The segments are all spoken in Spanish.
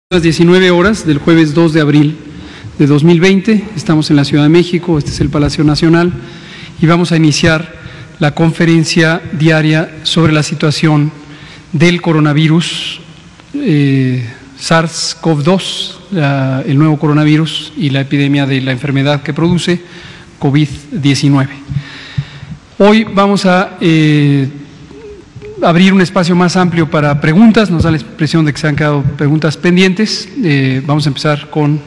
Las 19 horas del jueves 2 de abril de 2020, estamos en la Ciudad de México, este es el Palacio Nacional, y vamos a iniciar la conferencia diaria sobre la situación del coronavirus SARS-CoV-2, el nuevo coronavirus y la epidemia de la enfermedad que produce COVID-19. Hoy vamos a abrir un espacio más amplio para preguntas. Nos da la impresión de que se han quedado preguntas pendientes. Vamos a empezar con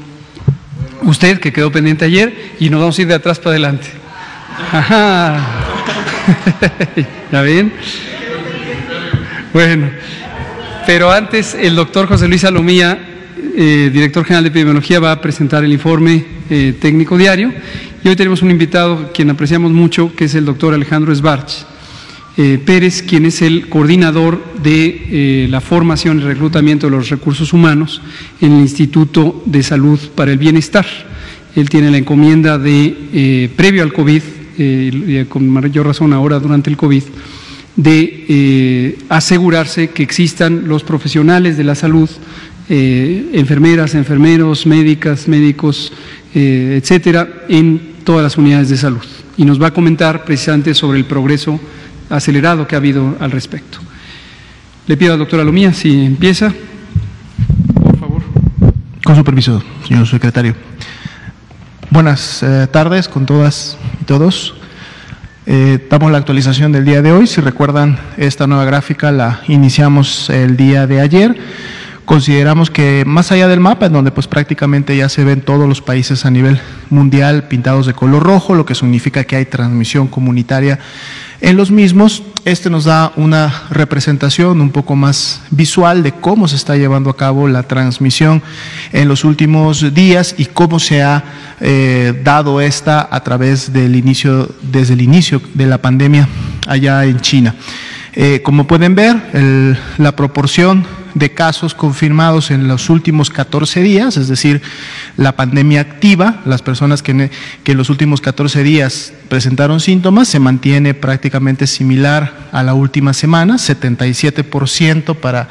usted, que quedó pendiente ayer, y nos vamos a ir de atrás para adelante. Ajá. ¿Ya ven? Bueno, pero antes el doctor José Luis Salomía, director general de epidemiología, va a presentar el informe técnico diario, y hoy tenemos un invitado quien apreciamos mucho, que es el doctor Alejandro Sbarch Pérez, quien es el coordinador de la formación y reclutamiento de los recursos humanos en el Instituto de Salud para el Bienestar. Él tiene la encomienda de, previo al COVID, con mayor razón ahora durante el COVID, de asegurarse que existan los profesionales de la salud, enfermeras, enfermeros, médicas, médicos, etcétera, en todas las unidades de salud. Y nos va a comentar precisamente sobre el progreso acelerado que ha habido al respecto. Le pido al doctor Salomía si empieza, por favor. Con su permiso, señor secretario. Buenas tardes con todas y todos. Damos la actualización del día de hoy. Si recuerdan, esta nueva gráfica la iniciamos el día de ayer. Consideramos que más allá del mapa, en donde pues prácticamente ya se ven todos los países a nivel mundial pintados de color rojo, lo que significa que hay transmisión comunitaria en los mismos, este nos da una representación un poco más visual de cómo se está llevando a cabo la transmisión en los últimos días y cómo se ha dado esta a través del inicio, desde el inicio de la pandemia allá en China. Como pueden ver, la proporción de casos confirmados en los últimos 14 días, es decir, la pandemia activa, las personas que en los últimos 14 días presentaron síntomas, se mantiene prácticamente similar a la última semana, 77% para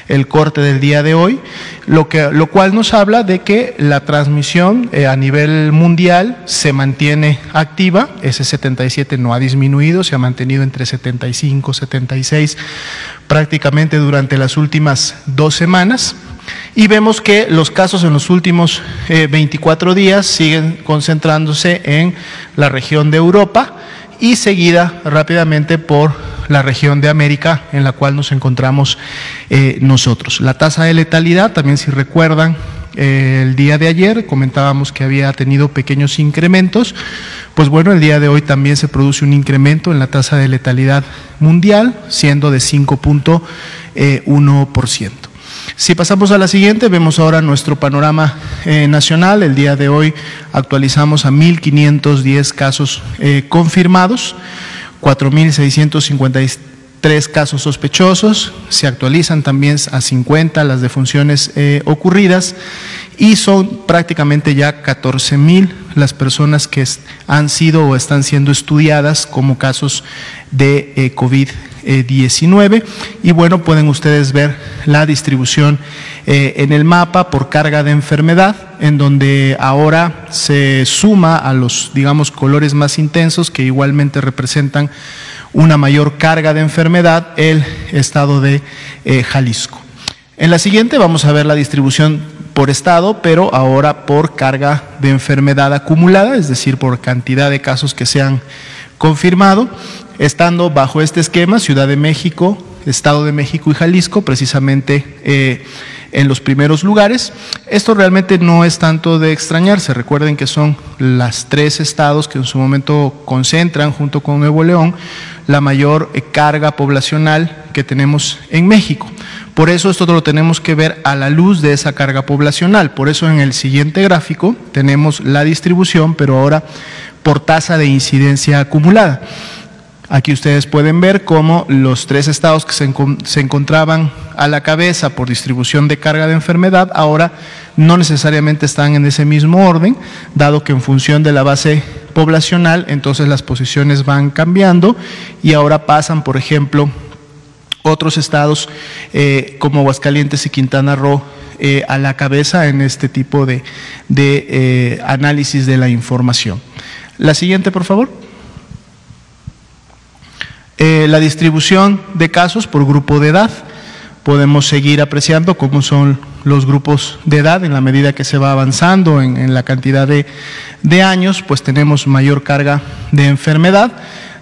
el corte del día de hoy, lo cual nos habla de que la transmisión a nivel mundial se mantiene activa. Ese 77 no ha disminuido, se ha mantenido entre 75 y 76 prácticamente durante las últimas 2 semanas, y vemos que los casos en los últimos 24 días siguen concentrándose en la región de Europa y seguida rápidamente por la región de América, en la cual nos encontramos nosotros. La tasa de letalidad, también si recuerdan, el día de ayer comentábamos que había tenido pequeños incrementos. Pues bueno, el día de hoy también se produce un incremento en la tasa de letalidad mundial, siendo de 5.1%. Si pasamos a la siguiente, vemos ahora nuestro panorama nacional. El día de hoy actualizamos a 1.510 casos confirmados, 4.653 casos sospechosos, se actualizan también a 50 las defunciones ocurridas, y son prácticamente ya 14.000 las personas que han sido o están siendo estudiadas como casos de COVID-19. Y bueno, pueden ustedes ver la distribución en el mapa por carga de enfermedad, en donde ahora se suma a los, digamos, colores más intensos, que igualmente representan una mayor carga de enfermedad, el estado de Jalisco. En la siguiente vamos a ver la distribución por estado, pero ahora por carga de enfermedad acumulada, es decir, por cantidad de casos que se han confirmado, estando bajo este esquema Ciudad de México, Estado de México y Jalisco, precisamente en los primeros lugares. Esto realmente no es tanto de extrañarse. Recuerden que son los 3 estados que en su momento concentran, junto con Nuevo León, la mayor carga poblacional que tenemos en México. Por eso esto lo tenemos que ver a la luz de esa carga poblacional. Por eso en el siguiente gráfico tenemos la distribución, pero ahora por tasa de incidencia acumulada. Aquí ustedes pueden ver cómo los 3 estados que se encontraban a la cabeza por distribución de carga de enfermedad ahora no necesariamente están en ese mismo orden, dado que en función de la base poblacional, entonces las posiciones van cambiando y ahora pasan, por ejemplo, otros estados como Aguascalientes y Quintana Roo a la cabeza en este tipo de análisis de la información. La siguiente, por favor. La distribución de casos por grupo de edad. Podemos seguir apreciando cómo son los grupos de edad en la medida que se va avanzando en la cantidad de años, pues tenemos mayor carga de enfermedad,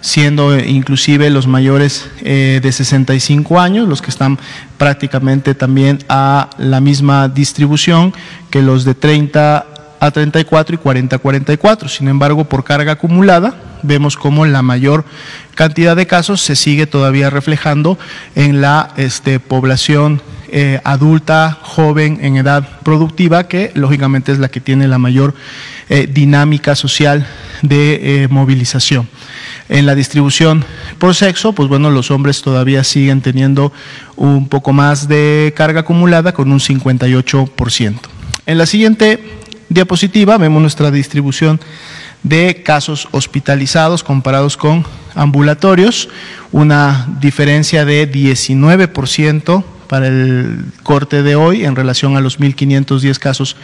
siendo inclusive los mayores de 65 años, los que están prácticamente también a la misma distribución que los de 30 a 34 y 40 a 44. Sin embargo, por carga acumulada, vemos cómo la mayor cantidad de casos se sigue todavía reflejando en la población adulta, joven, en edad productiva, que lógicamente es la que tiene la mayor dinámica social de movilización. En la distribución por sexo, pues bueno, los hombres todavía siguen teniendo un poco más de carga acumulada con un 58%. En la siguiente diapositiva vemos nuestra distribución de casos hospitalizados comparados con ambulatorios, una diferencia de 19% para el corte de hoy en relación a los 1.510 casos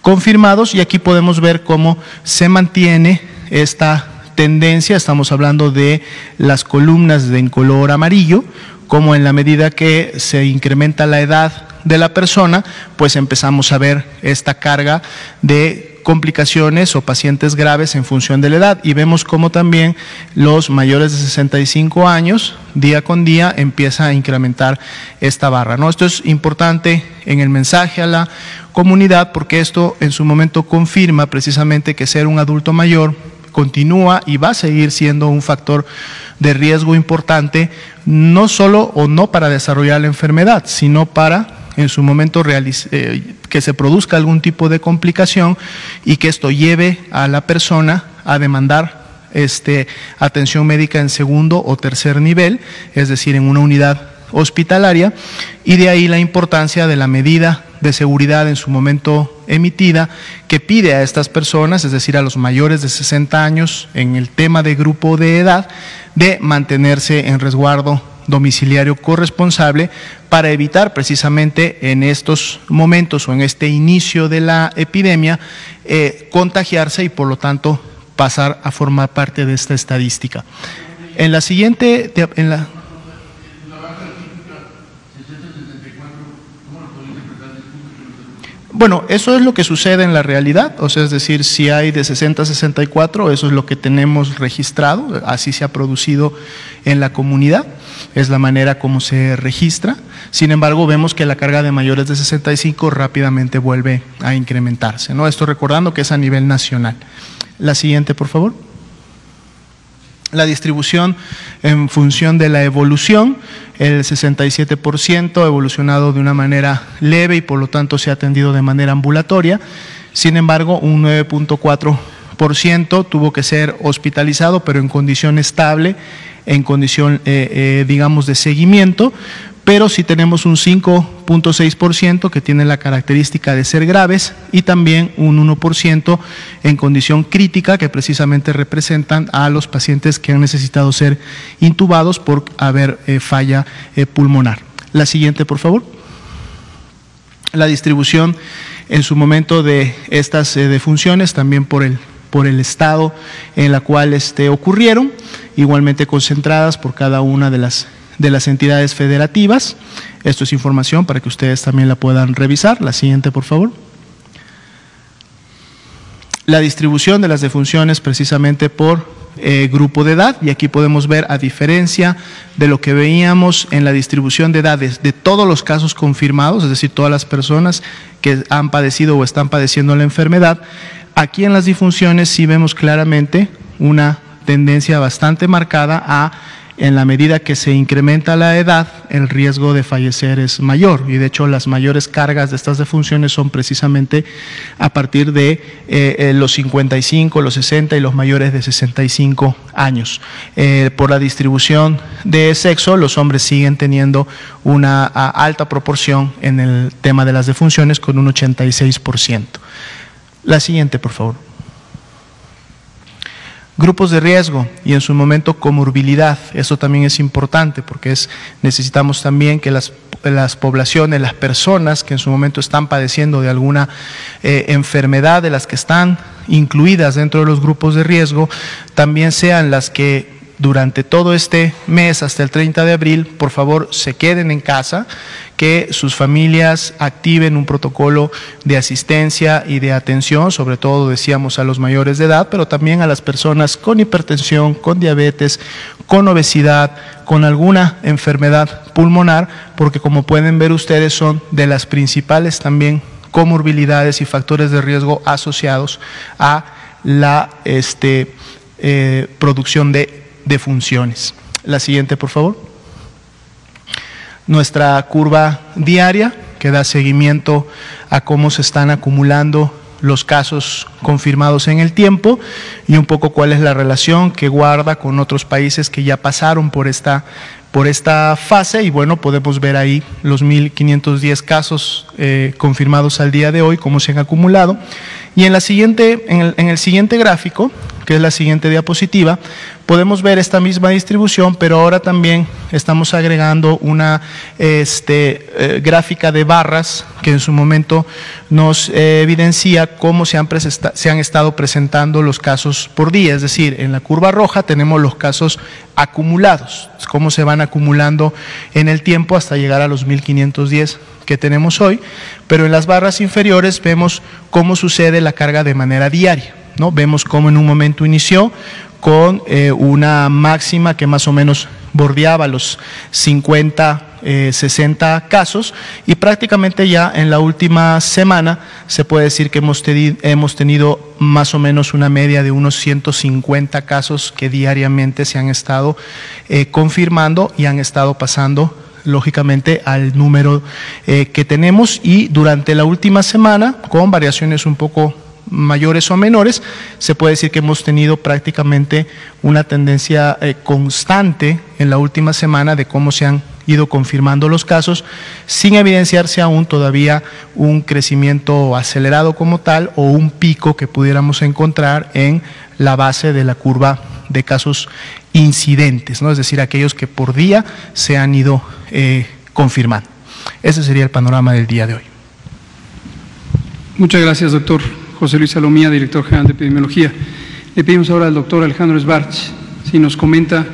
confirmados, y aquí podemos ver cómo se mantiene esta tendencia. Estamos hablando de las columnas en color amarillo, como en la medida que se incrementa la edad de la persona, pues empezamos a ver esta carga de complicaciones o pacientes graves en función de la edad, y vemos cómo también los mayores de 65 años, día con día, empieza a incrementar esta barra, ¿no? Esto es importante en el mensaje a la comunidad, porque esto en su momento confirma precisamente que ser un adulto mayor continúa y va a seguir siendo un factor de riesgo importante, no solo o no para desarrollar la enfermedad, sino para en su momento que se produzca algún tipo de complicación y que esto lleve a la persona a demandar atención médica en segundo o tercer nivel, es decir, en una unidad hospitalaria, y de ahí la importancia de la medida de seguridad en su momento emitida, que pide a estas personas, es decir, a los mayores de 60 años, en el tema de grupo de edad, de mantenerse en resguardo domiciliario corresponsable para evitar precisamente en estos momentos o en este inicio de la epidemia contagiarse y por lo tanto pasar a formar parte de esta estadística. En la siguiente, bueno, eso es lo que sucede en la realidad, o sea, es decir, si hay de 60 a 64, eso es lo que tenemos registrado, así se ha producido en la comunidad, es la manera como se registra. Sin embargo, vemos que la carga de mayores de 65 rápidamente vuelve a incrementarse, ¿no? Esto recordando que es a nivel nacional. La siguiente, por favor. La distribución en función de la evolución, el 67% ha evolucionado de una manera leve y por lo tanto se ha atendido de manera ambulatoria. Sin embargo, un 9.4% tuvo que ser hospitalizado, pero en condición estable, en condición, digamos, de seguimiento. Pero sí tenemos un 5.6% que tiene la característica de ser graves y también un 1% en condición crítica, que precisamente representan a los pacientes que han necesitado ser intubados por haber falla pulmonar. La siguiente, por favor. La distribución en su momento de estas defunciones también por el estado en la cual ocurrieron, igualmente concentradas por cada una de las entidades federativas. Esto es información para que ustedes también la puedan revisar. La siguiente, por favor. La distribución de las defunciones precisamente por grupo de edad, y aquí podemos ver, a diferencia de lo que veíamos en la distribución de edades de todos los casos confirmados, es decir, todas las personas que han padecido o están padeciendo la enfermedad, aquí en las difunciones sí vemos claramente una tendencia bastante marcada en la medida que se incrementa la edad, el riesgo de fallecer es mayor, y de hecho las mayores cargas de estas defunciones son precisamente a partir de los 55, los 60 y los mayores de 65 años. Por la distribución de sexo, los hombres siguen teniendo una alta proporción en el tema de las defunciones, con un 86%. La siguiente, por favor. Grupos de riesgo y en su momento comorbilidad. Eso también es importante porque necesitamos también que las poblaciones, las personas que en su momento están padeciendo de alguna enfermedad, de las que están incluidas dentro de los grupos de riesgo, también sean las que durante todo este mes hasta el 30 de abril, por favor, se queden en casa, que sus familias activen un protocolo de asistencia y de atención, sobre todo, decíamos, a los mayores de edad, pero también a las personas con hipertensión, con diabetes, con obesidad, con alguna enfermedad pulmonar, porque como pueden ver ustedes son de las principales también comorbilidades y factores de riesgo asociados a la producción de funciones. La siguiente, por favor. Nuestra curva diaria que da seguimiento a cómo se están acumulando los casos confirmados en el tiempo y un poco cuál es la relación que guarda con otros países que ya pasaron por esta fase, y bueno, podemos ver ahí los 1.510 casos confirmados al día de hoy, cómo se han acumulado. Y en el siguiente gráfico, que es la siguiente diapositiva, podemos ver esta misma distribución, pero ahora también estamos agregando una gráfica de barras que en su momento nos evidencia cómo se han estado presentando los casos por día. Es decir, en la curva roja tenemos los casos acumulados, cómo se van acumulando en el tiempo hasta llegar a los 1.510 que tenemos hoy, pero en las barras inferiores vemos cómo sucede la carga de manera diaria, ¿no? Vemos cómo en un momento inició con una máxima que más o menos bordeaba los 50, 60 casos, y prácticamente ya en la última semana se puede decir que hemos tenido más o menos una media de unos 150 casos que diariamente se han estado confirmando y han estado pasando lógicamente al número que tenemos, y durante la última semana, con variaciones un poco mayores o menores, se puede decir que hemos tenido prácticamente una tendencia constante en la última semana de cómo se han ido confirmando los casos, sin evidenciarse aún todavía un crecimiento acelerado como tal o un pico que pudiéramos encontrar en la base de la curva de casos incidentes, ¿no? Es decir, aquellos que por día se han ido confirmando. Ese sería el panorama del día de hoy. Muchas gracias, doctor José Luis Salomía, director general de epidemiología. Le pedimos ahora al doctor Alejandro Sbarch si nos comenta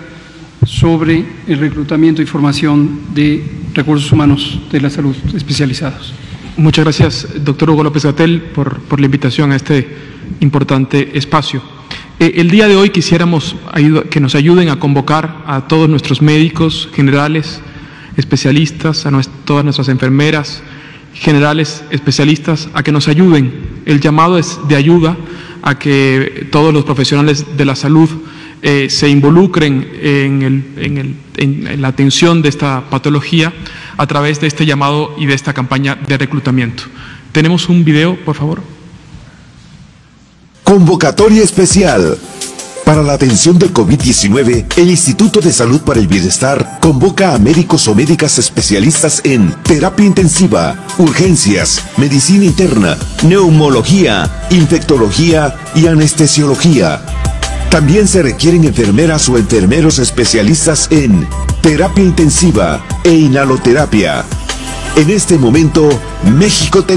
sobre el reclutamiento y formación de recursos humanos de la salud especializados. Muchas gracias, doctor Hugo López-Gatell, por la invitación a este importante espacio. El día de hoy quisiéramos que nos ayuden a convocar a todos nuestros médicos generales, especialistas, a todas nuestras enfermeras generales, especialistas, a que nos ayuden. El llamado es de ayuda a que todos los profesionales de la salud se involucren en la atención de esta patología a través de este llamado y de esta campaña de reclutamiento. ¿Tenemos un video, por favor? Convocatoria especial. Para la atención del COVID-19, el Instituto de Salud para el Bienestar convoca a médicos o médicas especialistas en terapia intensiva, urgencias, medicina interna, neumología, infectología y anestesiología. También se requieren enfermeras o enfermeros especialistas en terapia intensiva e inhaloterapia. En este momento, México te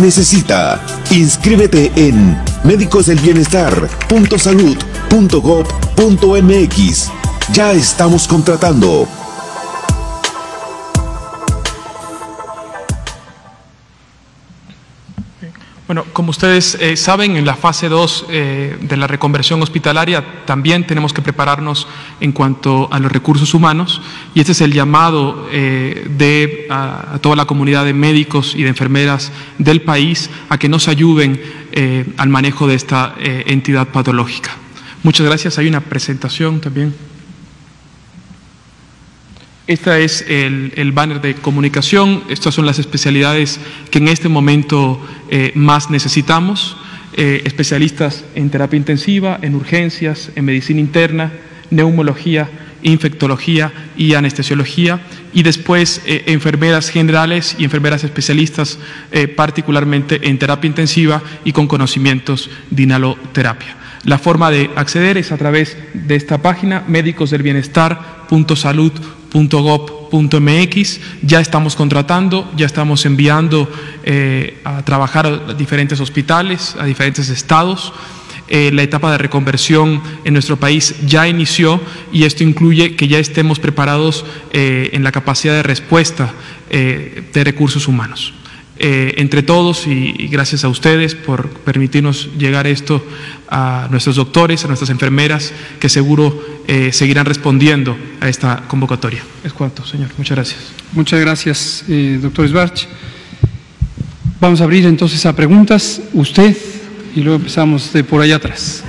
inscríbete en médicosdelbienestar.salud.gov.mx. Ya estamos contratando. Bueno, como ustedes saben, en la fase 2 de la reconversión hospitalaria también tenemos que prepararnos en cuanto a los recursos humanos, y este es el llamado a toda la comunidad de médicos y de enfermeras del país a que nos ayuden al manejo de esta entidad patológica. Muchas gracias. Hay una presentación también. Este es el banner de comunicación. Estas son las especialidades que en este momento más necesitamos. Especialistas en terapia intensiva, en urgencias, en medicina interna, neumología, infectología y anestesiología. Y después enfermeras generales y enfermeras especialistas particularmente en terapia intensiva y con conocimientos de inhaloterapia. La forma de acceder es a través de esta página, medicosdelbienestar.salud.gov.mx. Ya estamos contratando, ya estamos enviando a trabajar a diferentes hospitales, a diferentes estados. La etapa de reconversión en nuestro país ya inició y esto incluye que ya estemos preparados en la capacidad de respuesta de recursos humanos. Entre todos y gracias a ustedes por permitirnos llegar esto a nuestros doctores, a nuestras enfermeras, que seguro seguirán respondiendo a esta convocatoria. Es cuanto, señor. Muchas gracias. Muchas gracias, doctor Sbarch. Vamos a abrir entonces a preguntas. Usted, y luego empezamos de por allá atrás.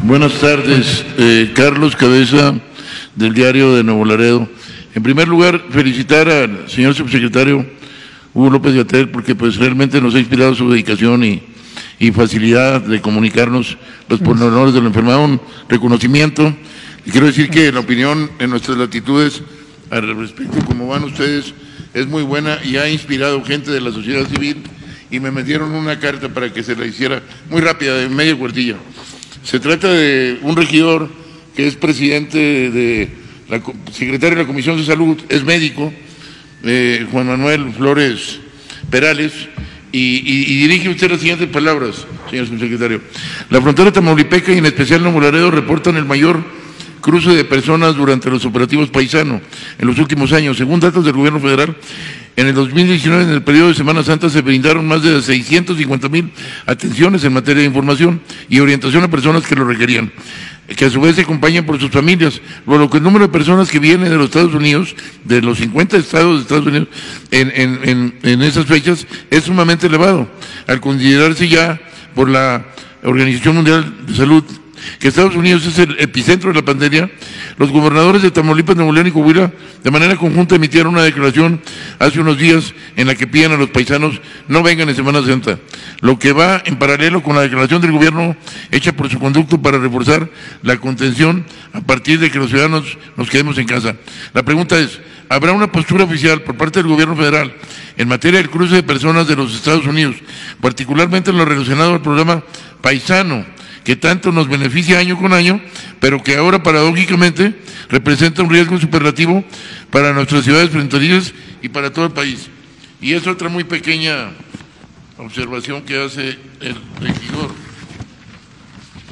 Buenas tardes, Carlos Cabeza, del Diario de Nuevo Laredo. En primer lugar, felicitar al señor subsecretario Hugo López-Gatell, porque pues realmente nos ha inspirado su dedicación y facilidad de comunicarnos los pormenores de la enfermedad, un reconocimiento. Y quiero decir que la opinión en nuestras latitudes al respecto, como van ustedes, es muy buena y ha inspirado gente de la sociedad civil, y me metieron una carta para que se la hiciera muy rápida, de media cuartilla. Se trata de un regidor que es presidente de la secretario de la Comisión de Salud, es médico, Juan Manuel Flores Perales, y dirige usted las siguientes palabras, señor subsecretario. La frontera tamaulipeca y en especial Nuevo Laredo reportan el mayor cruce de personas durante los operativos Paisano en los últimos años. Según datos del gobierno federal, en el 2019, en el periodo de Semana Santa, se brindaron más de 650,000 atenciones en materia de información y orientación a personas que lo requerían, que a su vez se acompañan por sus familias, por lo que el número de personas que vienen de los Estados Unidos, de los 50 estados de Estados Unidos, en esas fechas, es sumamente elevado, al considerarse ya por la Organización Mundial de Salud que Estados Unidos es el epicentro de la pandemia. Los gobernadores de Tamaulipas, Nuevo León y Coahuila de manera conjunta emitieron una declaración hace unos días en la que piden a los paisanos no vengan en Semana Santa, lo que va en paralelo con la declaración del gobierno hecha por su conducto para reforzar la contención a partir de que los ciudadanos nos quedemos en casa. La pregunta es, ¿habrá una postura oficial por parte del gobierno federal en materia del cruce de personas de los Estados Unidos, particularmente en lo relacionado al programa Paisano, que tanto nos beneficia año con año, pero que ahora paradójicamente representa un riesgo superlativo para nuestras ciudades fronterizas y para todo el país? Y es otra muy pequeña observación que hace el regidor.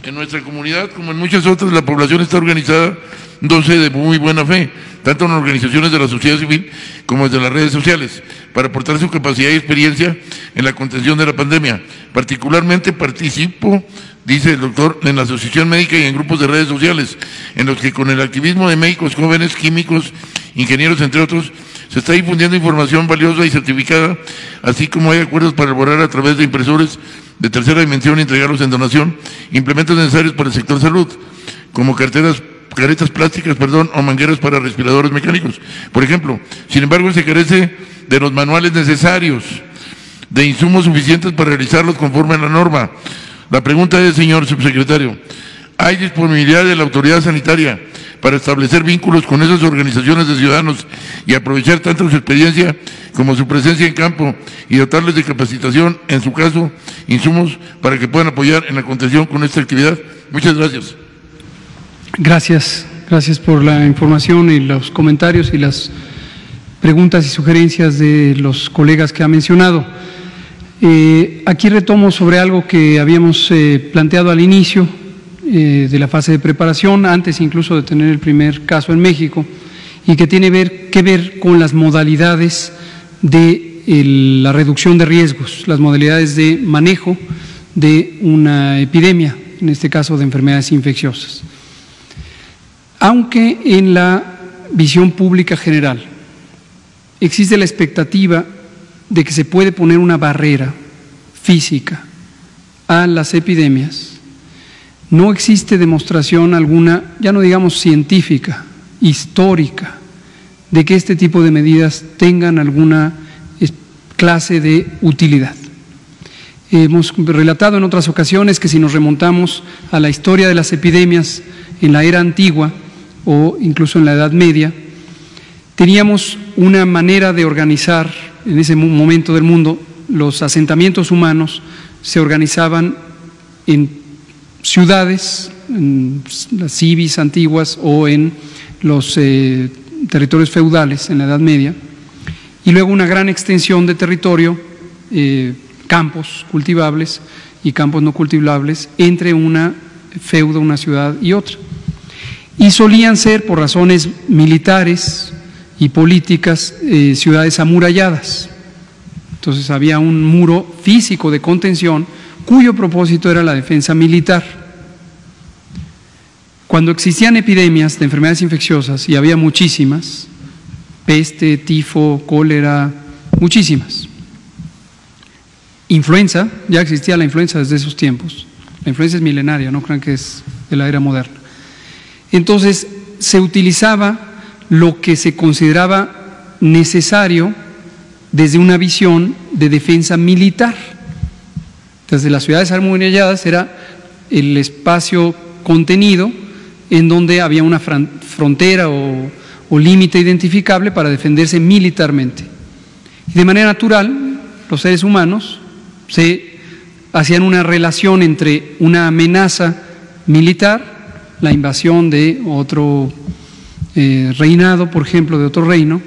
En nuestra comunidad, como en muchas otras, la población está organizada, de muy buena fe, tanto en organizaciones de la sociedad civil como desde las redes sociales, para aportar su capacidad y experiencia en la contención de la pandemia. Particularmente participo, dice el doctor, en la Asociación Médica y en grupos de redes sociales, en los que con el activismo de médicos jóvenes, químicos, ingenieros, entre otros, se está difundiendo información valiosa y certificada, así como hay acuerdos para elaborar a través de impresores de tercera dimensión y entregarlos en donación, implementos necesarios para el sector salud, como caretas plásticas, o mangueras para respiradores mecánicos, por ejemplo. Sin embargo, se carece de los manuales necesarios, de insumos suficientes para realizarlos conforme a la norma. La pregunta es, señor subsecretario, ¿hay disponibilidad de la autoridad sanitaria para establecer vínculos con esas organizaciones de ciudadanos y aprovechar tanto su experiencia como su presencia en campo y dotarles de capacitación, en su caso, insumos para que puedan apoyar en la contención con esta actividad? Muchas gracias. Gracias por la información y los comentarios y las preguntas y sugerencias de los colegas que ha mencionado. Aquí retomo sobre algo que habíamos planteado al inicio de la fase de preparación, antes incluso de tener el primer caso en México, y que tiene que ver con las modalidades de la reducción de riesgos, las modalidades de manejo de una epidemia, en este caso de enfermedades infecciosas. Aunque en la visión pública general existe la expectativa de que se puede poner una barrera física a las epidemias, no existe demostración alguna, ya no digamos científica, histórica, de que este tipo de medidas tengan alguna clase de utilidad. Hemos relatado en otras ocasiones que si nos remontamos a la historia de las epidemias en la era antigua o incluso en la Edad Media, teníamos una manera de organizar en ese momento del mundo. Los asentamientos humanos se organizaban en ciudades, en las civis antiguas o en los territorios feudales en la Edad Media, y luego una gran extensión de territorio, campos cultivables y campos no cultivables entre una feudo, una ciudad y otra. Y solían ser, por razones militares y políticas, ciudades amuralladas. Entonces había un muro físico de contención cuyo propósito era la defensa militar. Cuando existían epidemias de enfermedades infecciosas, y había muchísimas, peste, tifo, cólera, muchísimas. Influenza, ya existía la influenza desde esos tiempos. La influenza es milenaria, no crean que es de la era moderna. Entonces, se utilizaba lo que se consideraba necesario desde una visión de defensa militar. Desde las ciudades amuralladas era el espacio contenido en donde había una frontera o límite identificable para defenderse militarmente. Y de manera natural, los seres humanos se hacían una relación entre una amenaza militar, la invasión de otro reinado, por ejemplo, de otro reino,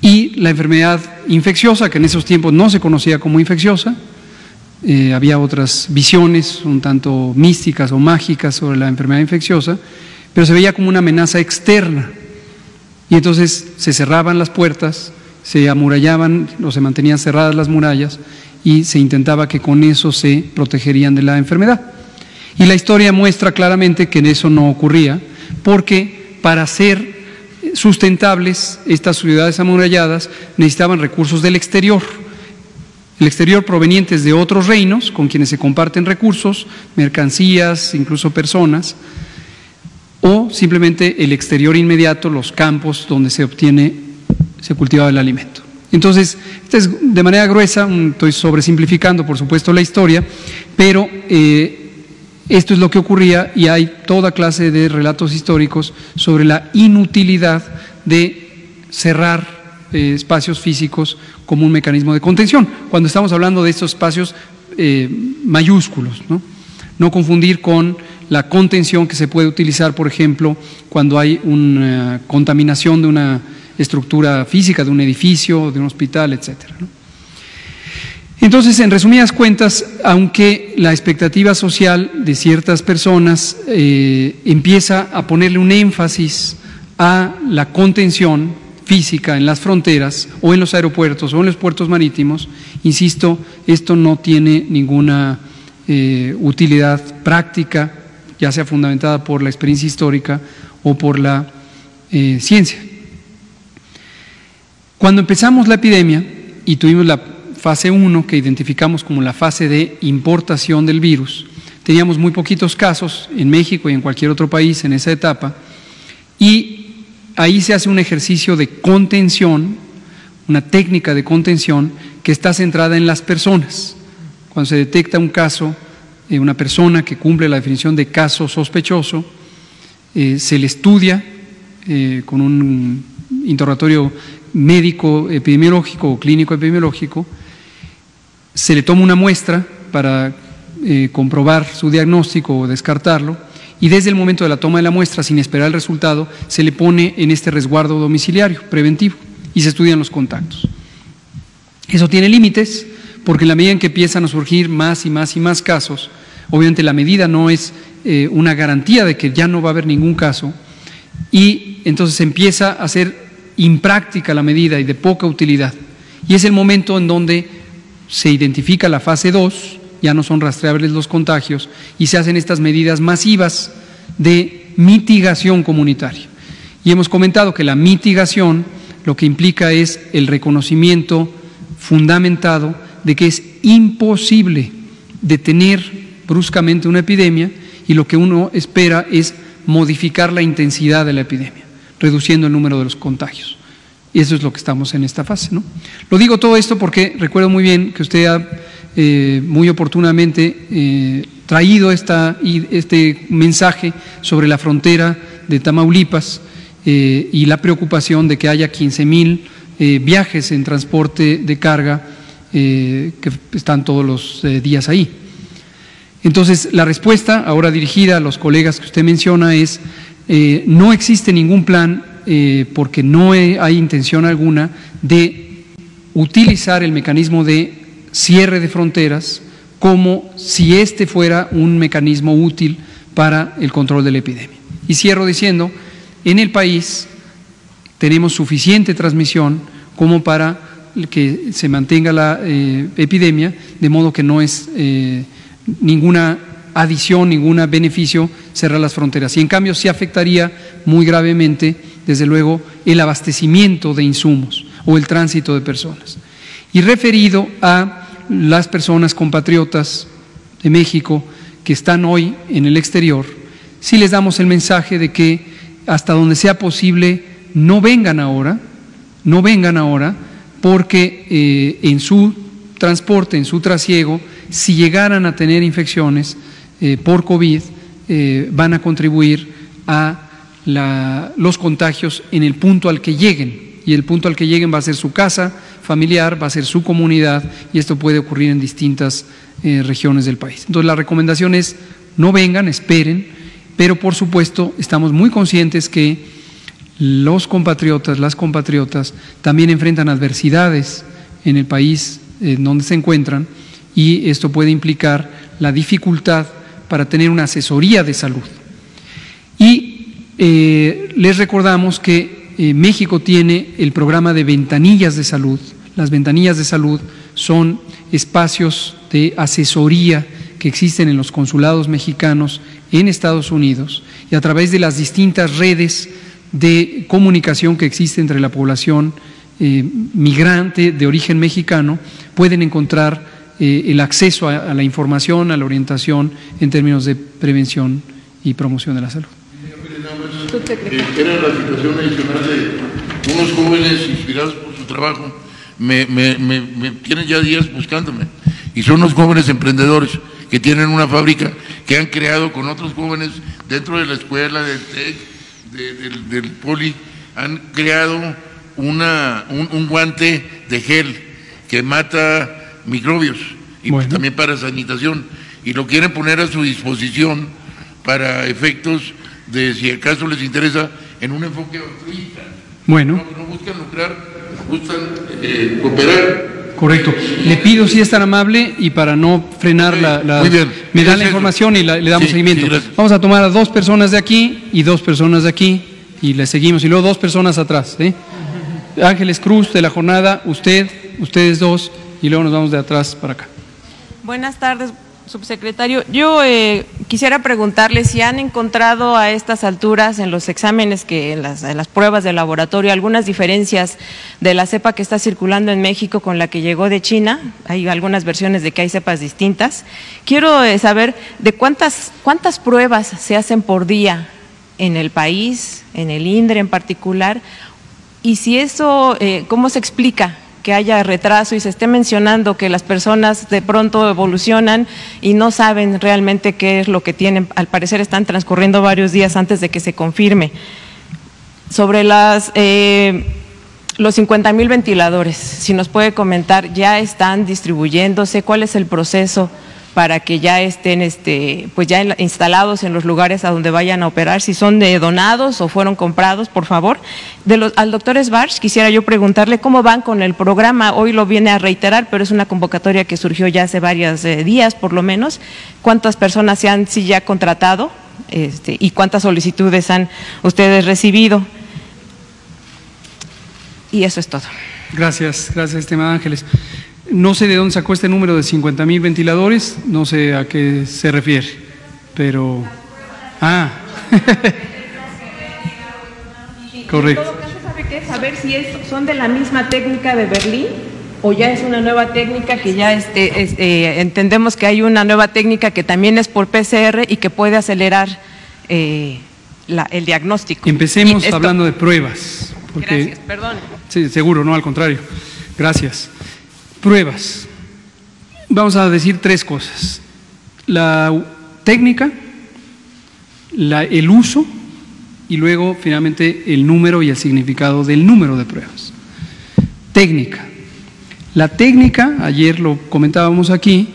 y la enfermedad infecciosa, que en esos tiempos no se conocía como infecciosa. Había otras visiones un tanto místicas o mágicas sobre la enfermedad infecciosa, pero se veía como una amenaza externa, y entonces se cerraban las puertas, se amurallaban o se mantenían cerradas las murallas y se intentaba que con eso se protegerían de la enfermedad. Y la historia muestra claramente que eso no ocurría, porque para ser sustentables estas ciudades amuralladas necesitaban recursos del exterior. El exterior provenientes de otros reinos con quienes se comparten recursos, mercancías, incluso personas, o simplemente el exterior inmediato, los campos donde se cultivaba el alimento. Entonces, esta es de manera gruesa, estoy sobresimplificando por supuesto la historia, pero esto es lo que ocurría, y hay toda clase de relatos históricos sobre la inutilidad de cerrar espacios físicos como un mecanismo de contención, cuando estamos hablando de estos espacios mayúsculos, ¿no? No confundir con la contención que se puede utilizar, por ejemplo, cuando hay una contaminación de una estructura física, de un edificio, de un hospital, etcétera, ¿no? Entonces, en resumidas cuentas, aunque la expectativa social de ciertas personas empieza a ponerle un énfasis a la contención física en las fronteras o en los aeropuertos o en los puertos marítimos, insisto, esto no tiene ninguna utilidad práctica, ya sea fundamentada por la experiencia histórica o por la ciencia. Cuando empezamos la epidemia y tuvimos la fase 1, que identificamos como la fase de importación del virus, teníamos muy poquitos casos en México y en cualquier otro país en esa etapa, y ahí se hace un ejercicio de contención, una técnica de contención que está centrada en las personas. Cuando se detecta un caso, una persona que cumple la definición de caso sospechoso, se le estudia con un interrogatorio médico epidemiológico o clínico epidemiológico, se le toma una muestra para comprobar su diagnóstico o descartarlo, y desde el momento de la toma de la muestra, sin esperar el resultado, se le pone en este resguardo domiciliario preventivo y se estudian los contactos. Eso tiene límites, porque en la medida en que empiezan a surgir más y más y más casos, obviamente la medida no es una garantía de que ya no va a haber ningún caso, y entonces se empieza a hacer impráctica la medida y de poca utilidad, y es el momento en donde se identifica la fase 2, ya no son rastreables los contagios, y se hacen estas medidas masivas de mitigación comunitaria. Y hemos comentado que la mitigación lo que implica es el reconocimiento fundamentado de que es imposible detener bruscamente una epidemia, y lo que uno espera es modificar la intensidad de la epidemia, reduciendo el número de los contagios. Y eso es lo que estamos en esta fase, ¿no? Lo digo todo esto porque recuerdo muy bien que usted ha muy oportunamente traído este mensaje sobre la frontera de Tamaulipas y la preocupación de que haya 15,000 viajes en transporte de carga que están todos los días ahí. Entonces, la respuesta, ahora dirigida a los colegas que usted menciona, es no existe ningún plan, porque no hay intención alguna de utilizar el mecanismo de cierre de fronteras como si este fuera un mecanismo útil para el control de la epidemia. Y cierro diciendo, en el país tenemos suficiente transmisión como para que se mantenga la epidemia, de modo que no es ninguna adición, ningún beneficio cerrar las fronteras. Y en cambio sí afectaría muy gravemente, desde luego, el abastecimiento de insumos o el tránsito de personas. Y referido a las personas compatriotas de México que están hoy en el exterior, sí les damos el mensaje de que hasta donde sea posible no vengan ahora, porque en su transporte, en su trasiego, si llegaran a tener infecciones por COVID, van a contribuir a los contagios en el punto al que lleguen, y el punto al que lleguen va a ser su casa familiar, va a ser su comunidad, y esto puede ocurrir en distintas regiones del país. Entonces la recomendación es no vengan, esperen, pero por supuesto estamos muy conscientes que los compatriotas, las compatriotas también enfrentan adversidades en el país donde se encuentran, y esto puede implicar la dificultad para tener una asesoría de salud. Y les recordamos que México tiene el programa de ventanillas de salud. Las ventanillas de salud son espacios de asesoría que existen en los consulados mexicanos en Estados Unidos, y a través de las distintas redes de comunicación que existe entre la población migrante de origen mexicano, pueden encontrar el acceso a la información, a la orientación en términos de prevención y promoción de la salud. Era la situación adicional de unos jóvenes inspirados por su trabajo, me tienen ya días buscándome, y son unos jóvenes emprendedores que tienen una fábrica que han creado con otros jóvenes dentro de la escuela, del TEC, del Poli, han creado un guante de gel que mata microbios y bueno, también para sanitación, y lo quieren poner a su disposición para efectos de, si acaso les interesa, en un enfoque altruista. Bueno. No buscan lucrar, buscan cooperar. Correcto. Le pido, si es tan amable, y para no frenar Muy bien. me da la información y le damos seguimiento. Sí, vamos a tomar a 2 personas de aquí y 2 personas de aquí, y le seguimos, y luego 2 personas atrás. Ángeles Cruz, de la jornada, ustedes 2, y luego nos vamos de atrás para acá. Buenas tardes, subsecretario. Yo quisiera preguntarle si han encontrado a estas alturas en los exámenes, en las pruebas de laboratorio, algunas diferencias de la cepa que está circulando en México con la que llegó de China. Hay algunas versiones de que hay cepas distintas. Quiero saber de cuántas pruebas se hacen por día en el país, en el INDRE en particular, y si eso, ¿cómo se explica que haya retraso y se esté mencionando que las personas de pronto evolucionan y no saben realmente qué es lo que tienen? Al parecer están transcurriendo varios días antes de que se confirme. Sobre los 50,000 ventiladores, si nos puede comentar, ¿ya están distribuyéndose? ¿Cuál es el proceso para que ya estén pues ya instalados en los lugares a donde vayan a operar? Si son donados o fueron comprados, por favor. Al doctor Esbarch quisiera yo preguntarle cómo van con el programa. Hoy lo viene a reiterar, pero es una convocatoria que surgió ya hace varios días por lo menos. ¿Cuántas personas se han ya contratado y cuántas solicitudes han ustedes recibido? Y eso es todo. Gracias, estimada Ángeles. No sé de dónde sacó este número de 50,000 ventiladores, no sé a qué se refiere, pero… Correcto. En todo caso, ¿sabe qué? Saber si son de la misma técnica de Berlín o ya es una nueva técnica que ya entendemos que hay una nueva técnica que también es por PCR y que puede acelerar el diagnóstico. Empecemos hablando de pruebas. Porque, gracias, perdón. Sí, seguro, no, al contrario. Gracias. Pruebas. Vamos a decir 3 cosas. La técnica, el uso y luego finalmente el número y el significado del número de pruebas. Técnica. La técnica, ayer lo comentábamos aquí,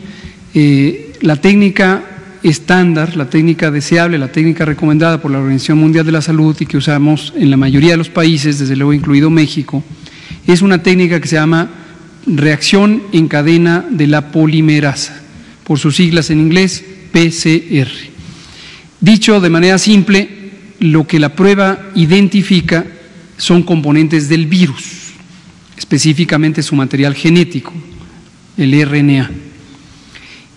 la técnica estándar, la técnica deseable, la técnica recomendada por la Organización Mundial de la Salud y que usamos en la mayoría de los países, desde luego incluido México, es una técnica que se llama reacción en cadena de la polimerasa, por sus siglas en inglés, PCR. Dicho de manera simple, lo que la prueba identifica son componentes del virus, específicamente su material genético, el RNA.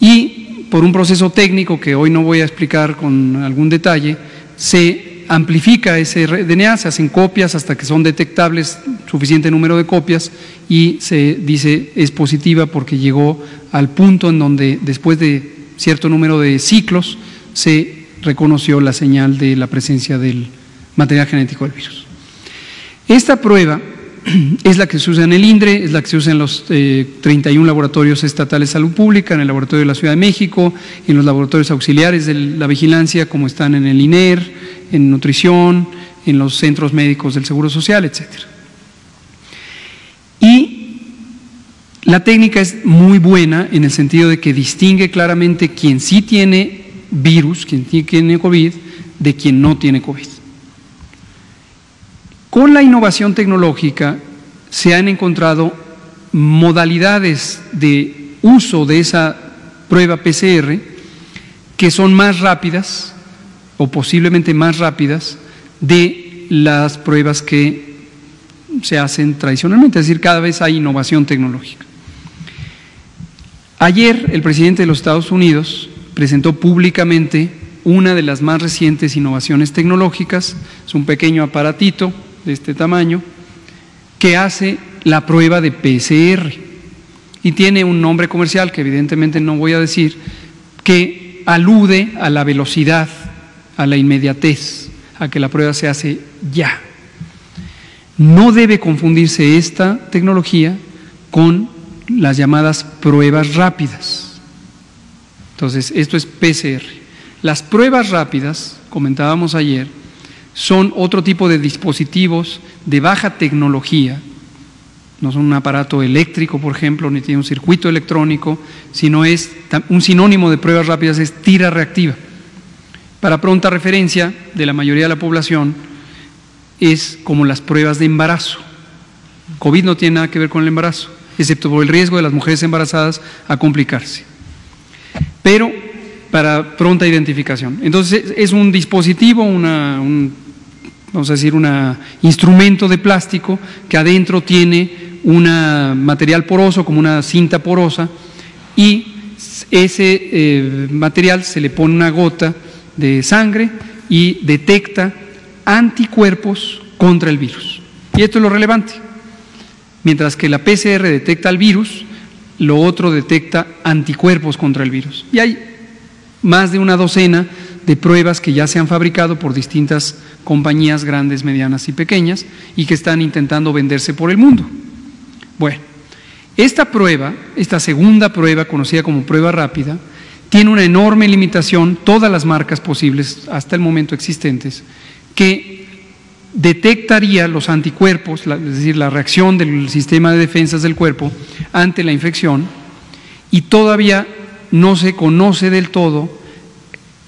Y por un proceso técnico que hoy no voy a explicar con algún detalle, se amplifica ese RNA, se hacen copias hasta que son detectables suficiente número de copias y se dice es positiva porque llegó al punto en donde después de cierto número de ciclos se reconoció la señal de la presencia del material genético del virus. Esta prueba es la que se usa en el INDRE, es la que se usa en los 31 laboratorios estatales de salud pública, en el laboratorio de la Ciudad de México, en los laboratorios auxiliares de la vigilancia, como están en el INER, en nutrición, en los centros médicos del Seguro Social, etc. Y la técnica es muy buena en el sentido de que distingue claramente quién sí tiene virus, quién tiene COVID, de quien no tiene COVID. Con la innovación tecnológica se han encontrado modalidades de uso de esa prueba PCR que son más rápidas o posiblemente más rápidas de las pruebas que se hacen tradicionalmente, es decir, cada vez hay innovación tecnológica. Ayer el presidente de los Estados Unidos presentó públicamente una de las más recientes innovaciones tecnológicas, es un pequeño aparatito de este tamaño, que hace la prueba de PCR y tiene un nombre comercial que evidentemente no voy a decir, que alude a la velocidad, a la inmediatez, a que la prueba se hace ya. No debe confundirse esta tecnología con las llamadas pruebas rápidas. Entonces, esto es PCR. Las pruebas rápidas, comentábamos ayer, son otro tipo de dispositivos de baja tecnología, no son un aparato eléctrico, por ejemplo, ni tiene un circuito electrónico, sino es un sinónimo de pruebas rápidas, es tira reactiva. Para pronta referencia de la mayoría de la población, es como las pruebas de embarazo. COVID no tiene nada que ver con el embarazo, excepto por el riesgo de las mujeres embarazadas a complicarse. Pero para pronta identificación. Entonces es un dispositivo, vamos a decir, un instrumento de plástico que adentro tiene un material poroso, como una cinta porosa, y ese material se le pone una gota de sangre y detecta anticuerpos contra el virus. Y esto es lo relevante. Mientras que la PCR detecta el virus, lo otro detecta anticuerpos contra el virus. Y hay más de una docena de pruebas que ya se han fabricado por distintas compañías grandes, medianas y pequeñas y que están intentando venderse por el mundo. Bueno, esta prueba, esta segunda prueba conocida como prueba rápida, tiene una enorme limitación, todas las marcas posibles hasta el momento existentes, que detectaría los anticuerpos, es decir, la reacción del sistema de defensas del cuerpo ante la infección, y todavía no se conoce del todo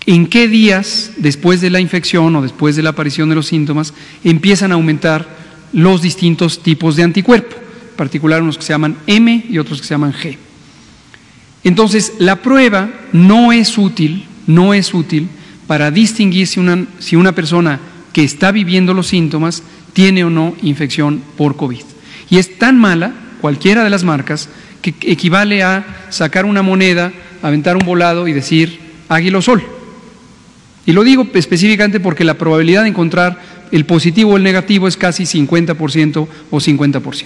en qué días después de la infección o después de la aparición de los síntomas empiezan a aumentar los distintos tipos de anticuerpo, en particular unos que se llaman M y otros que se llaman G. Entonces, la prueba no es útil para distinguir si una persona que está viviendo los síntomas tiene o no infección por COVID. Y es tan mala, cualquiera de las marcas, que equivale a sacar una moneda, aventar un volado y decir águila o sol. Y lo digo específicamente porque la probabilidad de encontrar el positivo o el negativo es casi 50% o 50%.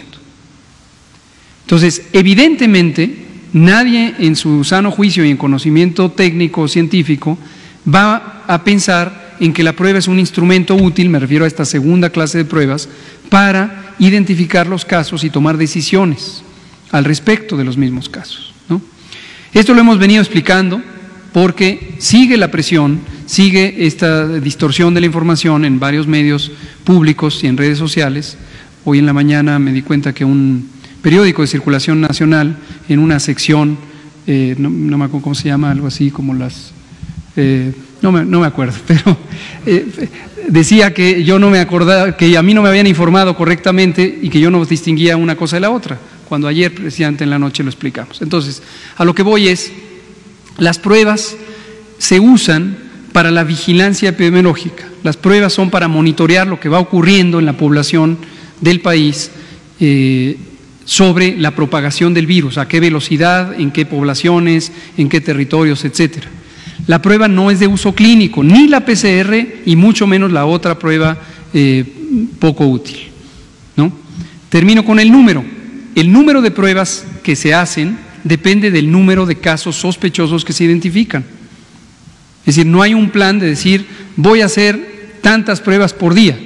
Entonces, evidentemente, nadie en su sano juicio y en conocimiento técnico o científico va a pensar en que la prueba es un instrumento útil, me refiero a esta segunda clase de pruebas, para identificar los casos y tomar decisiones al respecto de los mismos casos, ¿no? Esto lo hemos venido explicando porque sigue la presión, sigue esta distorsión de la información en varios medios públicos y en redes sociales. Hoy en la mañana me di cuenta que un periódico de circulación nacional, en una sección, no me acuerdo cómo se llama, algo así como las No me acuerdo, pero decía que yo no me acordaba, que a mí no me habían informado correctamente y que yo no distinguía una cosa de la otra, cuando ayer precisamente en la noche lo explicamos. Entonces, a lo que voy es, las pruebas se usan para la vigilancia epidemiológica. Las pruebas son para monitorear lo que va ocurriendo en la población del país sobre la propagación del virus, a qué velocidad, en qué poblaciones, en qué territorios, etcétera. La prueba no es de uso clínico, ni la PCR y mucho menos la otra prueba poco útil, ¿no? Termino con el número. El número de pruebas que se hacen depende del número de casos sospechosos que se identifican. Es decir, no hay un plan de decir voy a hacer tantas pruebas por día.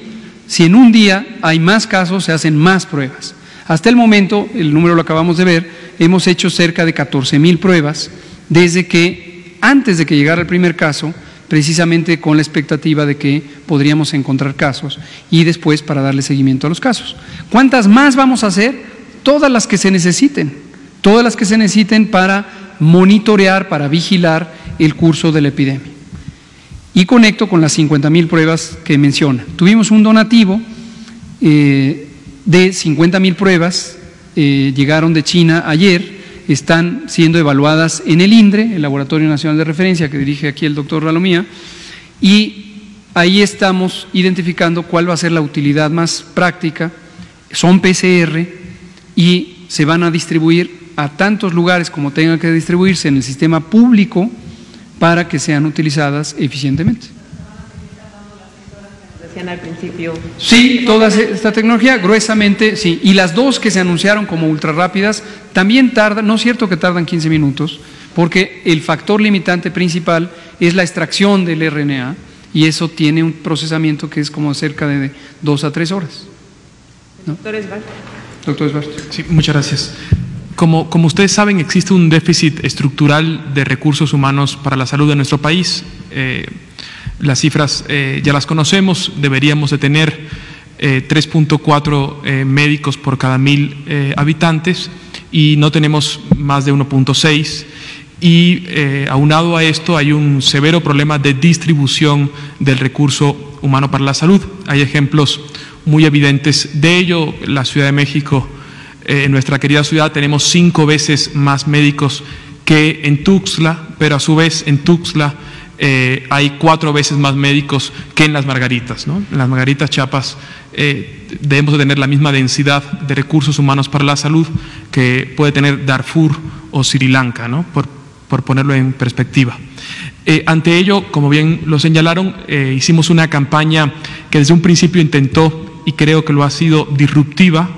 Si en un día hay más casos, se hacen más pruebas. Hasta el momento, el número lo acabamos de ver, hemos hecho cerca de 14,000 pruebas desde que, antes de que llegara el primer caso, precisamente con la expectativa de que podríamos encontrar casos y después para darle seguimiento a los casos. ¿Cuántas más vamos a hacer? Todas las que se necesiten, para monitorear, para vigilar el curso de la epidemia. Y conecto con las 50,000 pruebas que menciona. Tuvimos un donativo de 50,000 pruebas, llegaron de China ayer, están siendo evaluadas en el INDRE, el Laboratorio Nacional de Referencia, que dirige aquí el doctor Ralomía, y ahí estamos identificando cuál va a ser la utilidad más práctica. Son PCR y se van a distribuir a tantos lugares como tengan que distribuirse en el sistema público para que sean utilizadas eficientemente. Decían al principio. Sí, toda esta tecnología, gruesamente, sí. Y las dos que se anunciaron como ultra rápidas también tardan, no es cierto que tardan 15 minutos, porque el factor limitante principal es la extracción del RNA y eso tiene un procesamiento que es como cerca de 2 a 3 horas, ¿no? Doctor Esbart. Doctor Esbart. Sí, muchas gracias. Como ustedes saben, existe un déficit estructural de recursos humanos para la salud de nuestro país. Las cifras ya las conocemos, deberíamos de tener 3.4 médicos por cada 1,000 habitantes y no tenemos más de 1.6. Y aunado a esto hay un severo problema de distribución del recurso humano para la salud. Hay ejemplos muy evidentes de ello. La Ciudad de México, en nuestra querida ciudad, tenemos 5 veces más médicos que en Tuxtla, pero a su vez en Tuxtla hay 4 veces más médicos que en Las Margaritas, ¿no? En Las Margaritas, Chiapas, debemos de tener la misma densidad de recursos humanos para la salud que puede tener Darfur o Sri Lanka, ¿no? Por ponerlo en perspectiva. Ante ello, como bien lo señalaron, hicimos una campaña que desde un principio intentó, y creo que lo ha sido, disruptiva,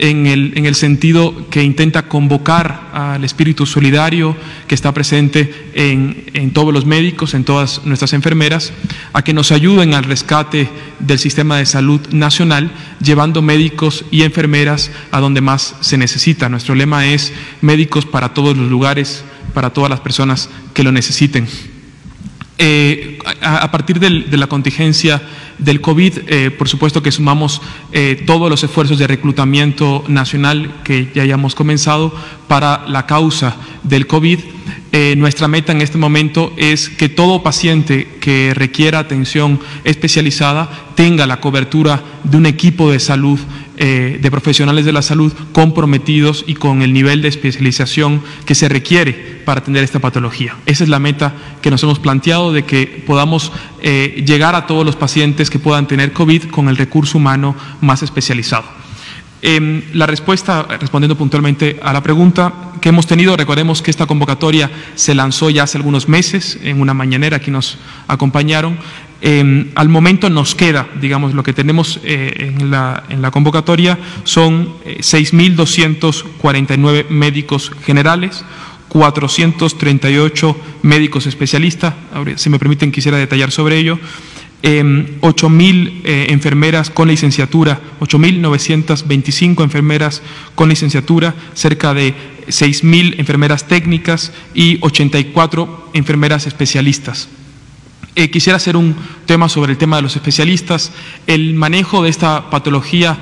en el sentido que intenta convocar al espíritu solidario que está presente en todos los médicos, en todas nuestras enfermeras, a que nos ayuden al rescate del sistema de salud nacional, llevando médicos y enfermeras a donde más se necesita. Nuestro lema es médicos para todos los lugares, para todas las personas que lo necesiten. A partir de la contingencia del COVID, por supuesto que sumamos todos los esfuerzos de reclutamiento nacional que ya hayamos comenzado para la causa del COVID. Nuestra meta en este momento es que todo paciente que requiera atención especializada tenga la cobertura de un equipo de salud, de profesionales de la salud comprometidos y con el nivel de especialización que se requiere para atender esta patología. Esa es la meta que nos hemos planteado, de que podamos llegar a todos los pacientes que puedan tener COVID con el recurso humano más especializado. La respuesta, respondiendo puntualmente a la pregunta que hemos tenido, recordemos que esta convocatoria se lanzó ya hace algunos meses en una mañanera que nos acompañaron. Al momento nos queda, digamos, lo que tenemos en la convocatoria son 6.249 médicos generales, 438 médicos especialistas. Ahora, si me permiten, quisiera detallar sobre ello. 8.000 enfermeras con licenciatura, 8.925 enfermeras con licenciatura, cerca de 6.000 enfermeras técnicas y 84 enfermeras especialistas. Quisiera hacer un tema sobre el tema de los especialistas. El manejo de esta patología,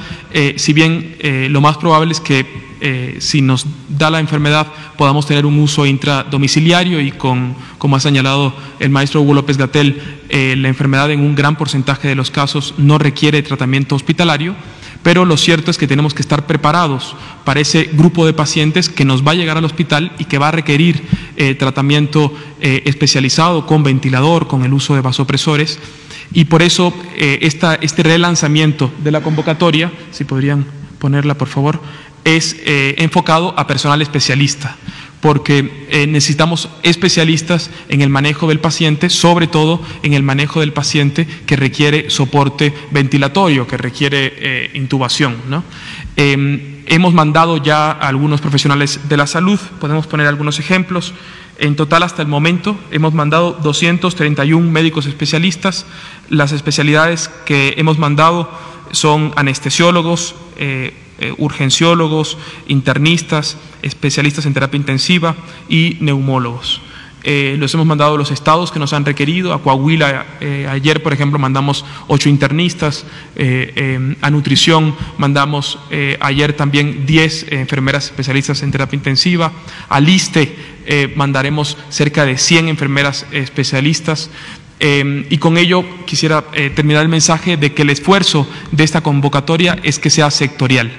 si bien lo más probable es que si nos da la enfermedad, podamos tener un uso intradomiciliario y como ha señalado el maestro Hugo López-Gatell, la enfermedad en un gran porcentaje de los casos no requiere tratamiento hospitalario, pero lo cierto es que tenemos que estar preparados para ese grupo de pacientes que nos va a llegar al hospital y que va a requerir tratamiento especializado con ventilador, con el uso de vasopresores. Y por eso este relanzamiento de la convocatoria, si podrían ponerla por favor, es enfocado a personal especialista, porque necesitamos especialistas en el manejo del paciente, sobre todo en el manejo del paciente que requiere soporte ventilatorio, que requiere intubación, ¿no? Hemos mandado ya a algunos profesionales de la salud, podemos poner algunos ejemplos. En total, hasta el momento, hemos mandado 231 médicos especialistas. Las especialidades que hemos mandado son anestesiólogos, urgenciólogos, internistas, especialistas en terapia intensiva y neumólogos. Los hemos mandado a los estados que nos han requerido. A Coahuila, ayer, por ejemplo, mandamos 8 internistas. A nutrición mandamos ayer también 10 enfermeras especialistas en terapia intensiva. Al ISSSTE mandaremos cerca de 100 enfermeras especialistas. Y con ello quisiera terminar el mensaje de que el esfuerzo de esta convocatoria es que sea sectorial.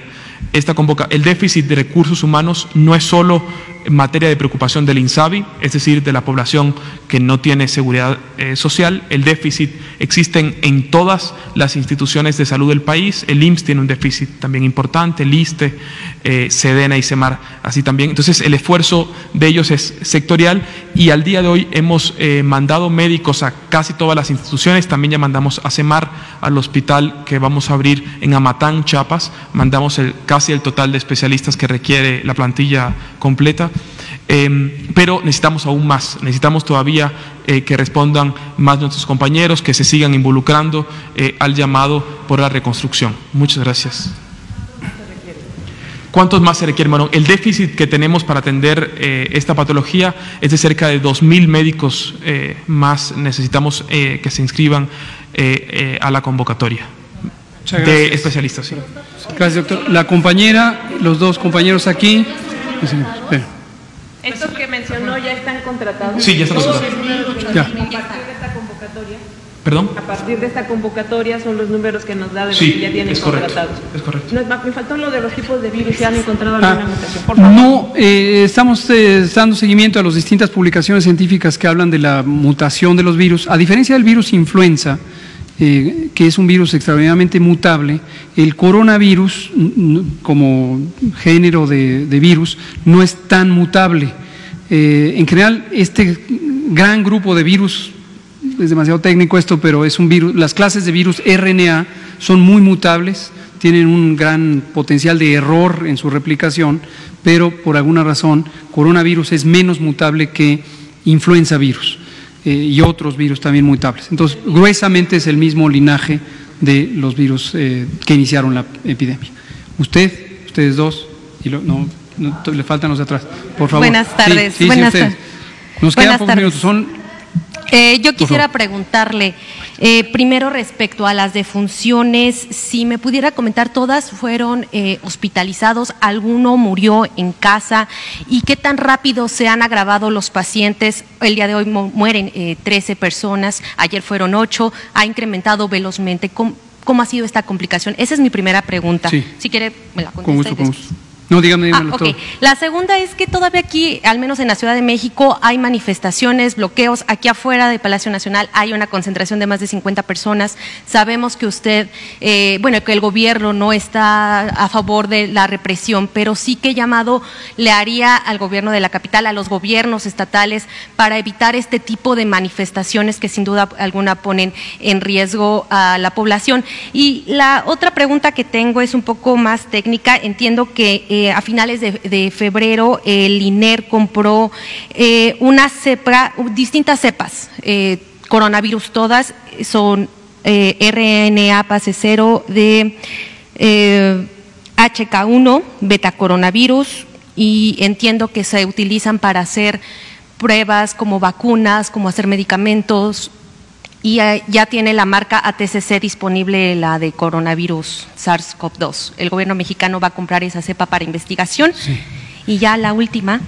El déficit de recursos humanos no es solo en materia de preocupación del INSABI, es decir, de la población que no tiene seguridad social. El déficit existe en todas las instituciones de salud del país. El IMSS tiene un déficit también importante, el ISSSTE, SEDENA y SEMAR, así también. Entonces, el esfuerzo de ellos es sectorial y al día de hoy hemos mandado médicos a casi todas las instituciones. También ya mandamos a SEMAR, al hospital que vamos a abrir en Amatán, Chiapas. Mandamos casi el total de especialistas que requiere la plantilla completa. Pero necesitamos aún más, necesitamos todavía que respondan más nuestros compañeros, que se sigan involucrando al llamado por la reconstrucción. Muchas gracias. ¿Cuántos más se requieren? Bueno, el déficit que tenemos para atender esta patología es de cerca de 2.000 médicos más. Necesitamos que se inscriban a la convocatoria de especialistas. Sí. Gracias, doctor. La compañera, los dos compañeros aquí. ¿Estos que mencionó ya están contratados? Sí, ya están contratados. Ya. A partir de esta convocatoria. ¿Perdón? A partir de esta convocatoria son los números que nos da de los Sí, que ya tienen es correcto, contratados. es correcto. No, me faltó lo de los tipos de virus, si han encontrado alguna mutación. Por favor. No, estamos dando seguimiento a las distintas publicaciones científicas que hablan de la mutación de los virus. A diferencia del virus influenza, que es un virus extraordinariamente mutable, el coronavirus como género de virus no es tan mutable. En general, este gran grupo de virus, es demasiado técnico esto, pero es un virus, las clases de virus RNA son muy mutables, tienen un gran potencial de error en su replicación, pero por alguna razón coronavirus es menos mutable que influenza virus. Y otros virus también mutables. Entonces, gruesamente es el mismo linaje de los virus que iniciaron la epidemia. Ustedes dos, y le faltan los de atrás, por favor. Buenas tardes. Sí, buenas ustedes. Nos quedan pocos minutos. Yo quisiera preguntarle, primero respecto a las defunciones, si me pudiera comentar, ¿todas fueron hospitalizados? ¿Alguno murió en casa? ¿Y qué tan rápido se han agravado los pacientes? El día de hoy mueren 13 personas, ayer fueron 8, ha incrementado velozmente. ¿Cómo ha sido esta complicación? Esa es mi primera pregunta. Sí. Si quiere, me la contesta. Con gusto. No, dígame okay. La segunda es que todavía aquí, al menos en la Ciudad de México, hay manifestaciones, bloqueos. Aquí afuera del Palacio Nacional hay una concentración de más de 50 personas. Sabemos que usted, que el gobierno no está a favor de la represión, pero sí que llamado le haría al gobierno de la capital, a los gobiernos estatales, para evitar este tipo de manifestaciones que sin duda alguna ponen en riesgo a la población. Y la otra pregunta que tengo es un poco más técnica. Entiendo que a finales de febrero el INER compró distintas cepas, coronavirus todas, son RNA fase 0 de HK1, betacoronavirus, y entiendo que se utilizan para hacer pruebas como vacunas, como hacer medicamentos. y ya tiene la marca ATCC disponible, la de coronavirus SARS-CoV-2. El gobierno mexicano va a comprar esa cepa para investigación. Sí. Y ya la última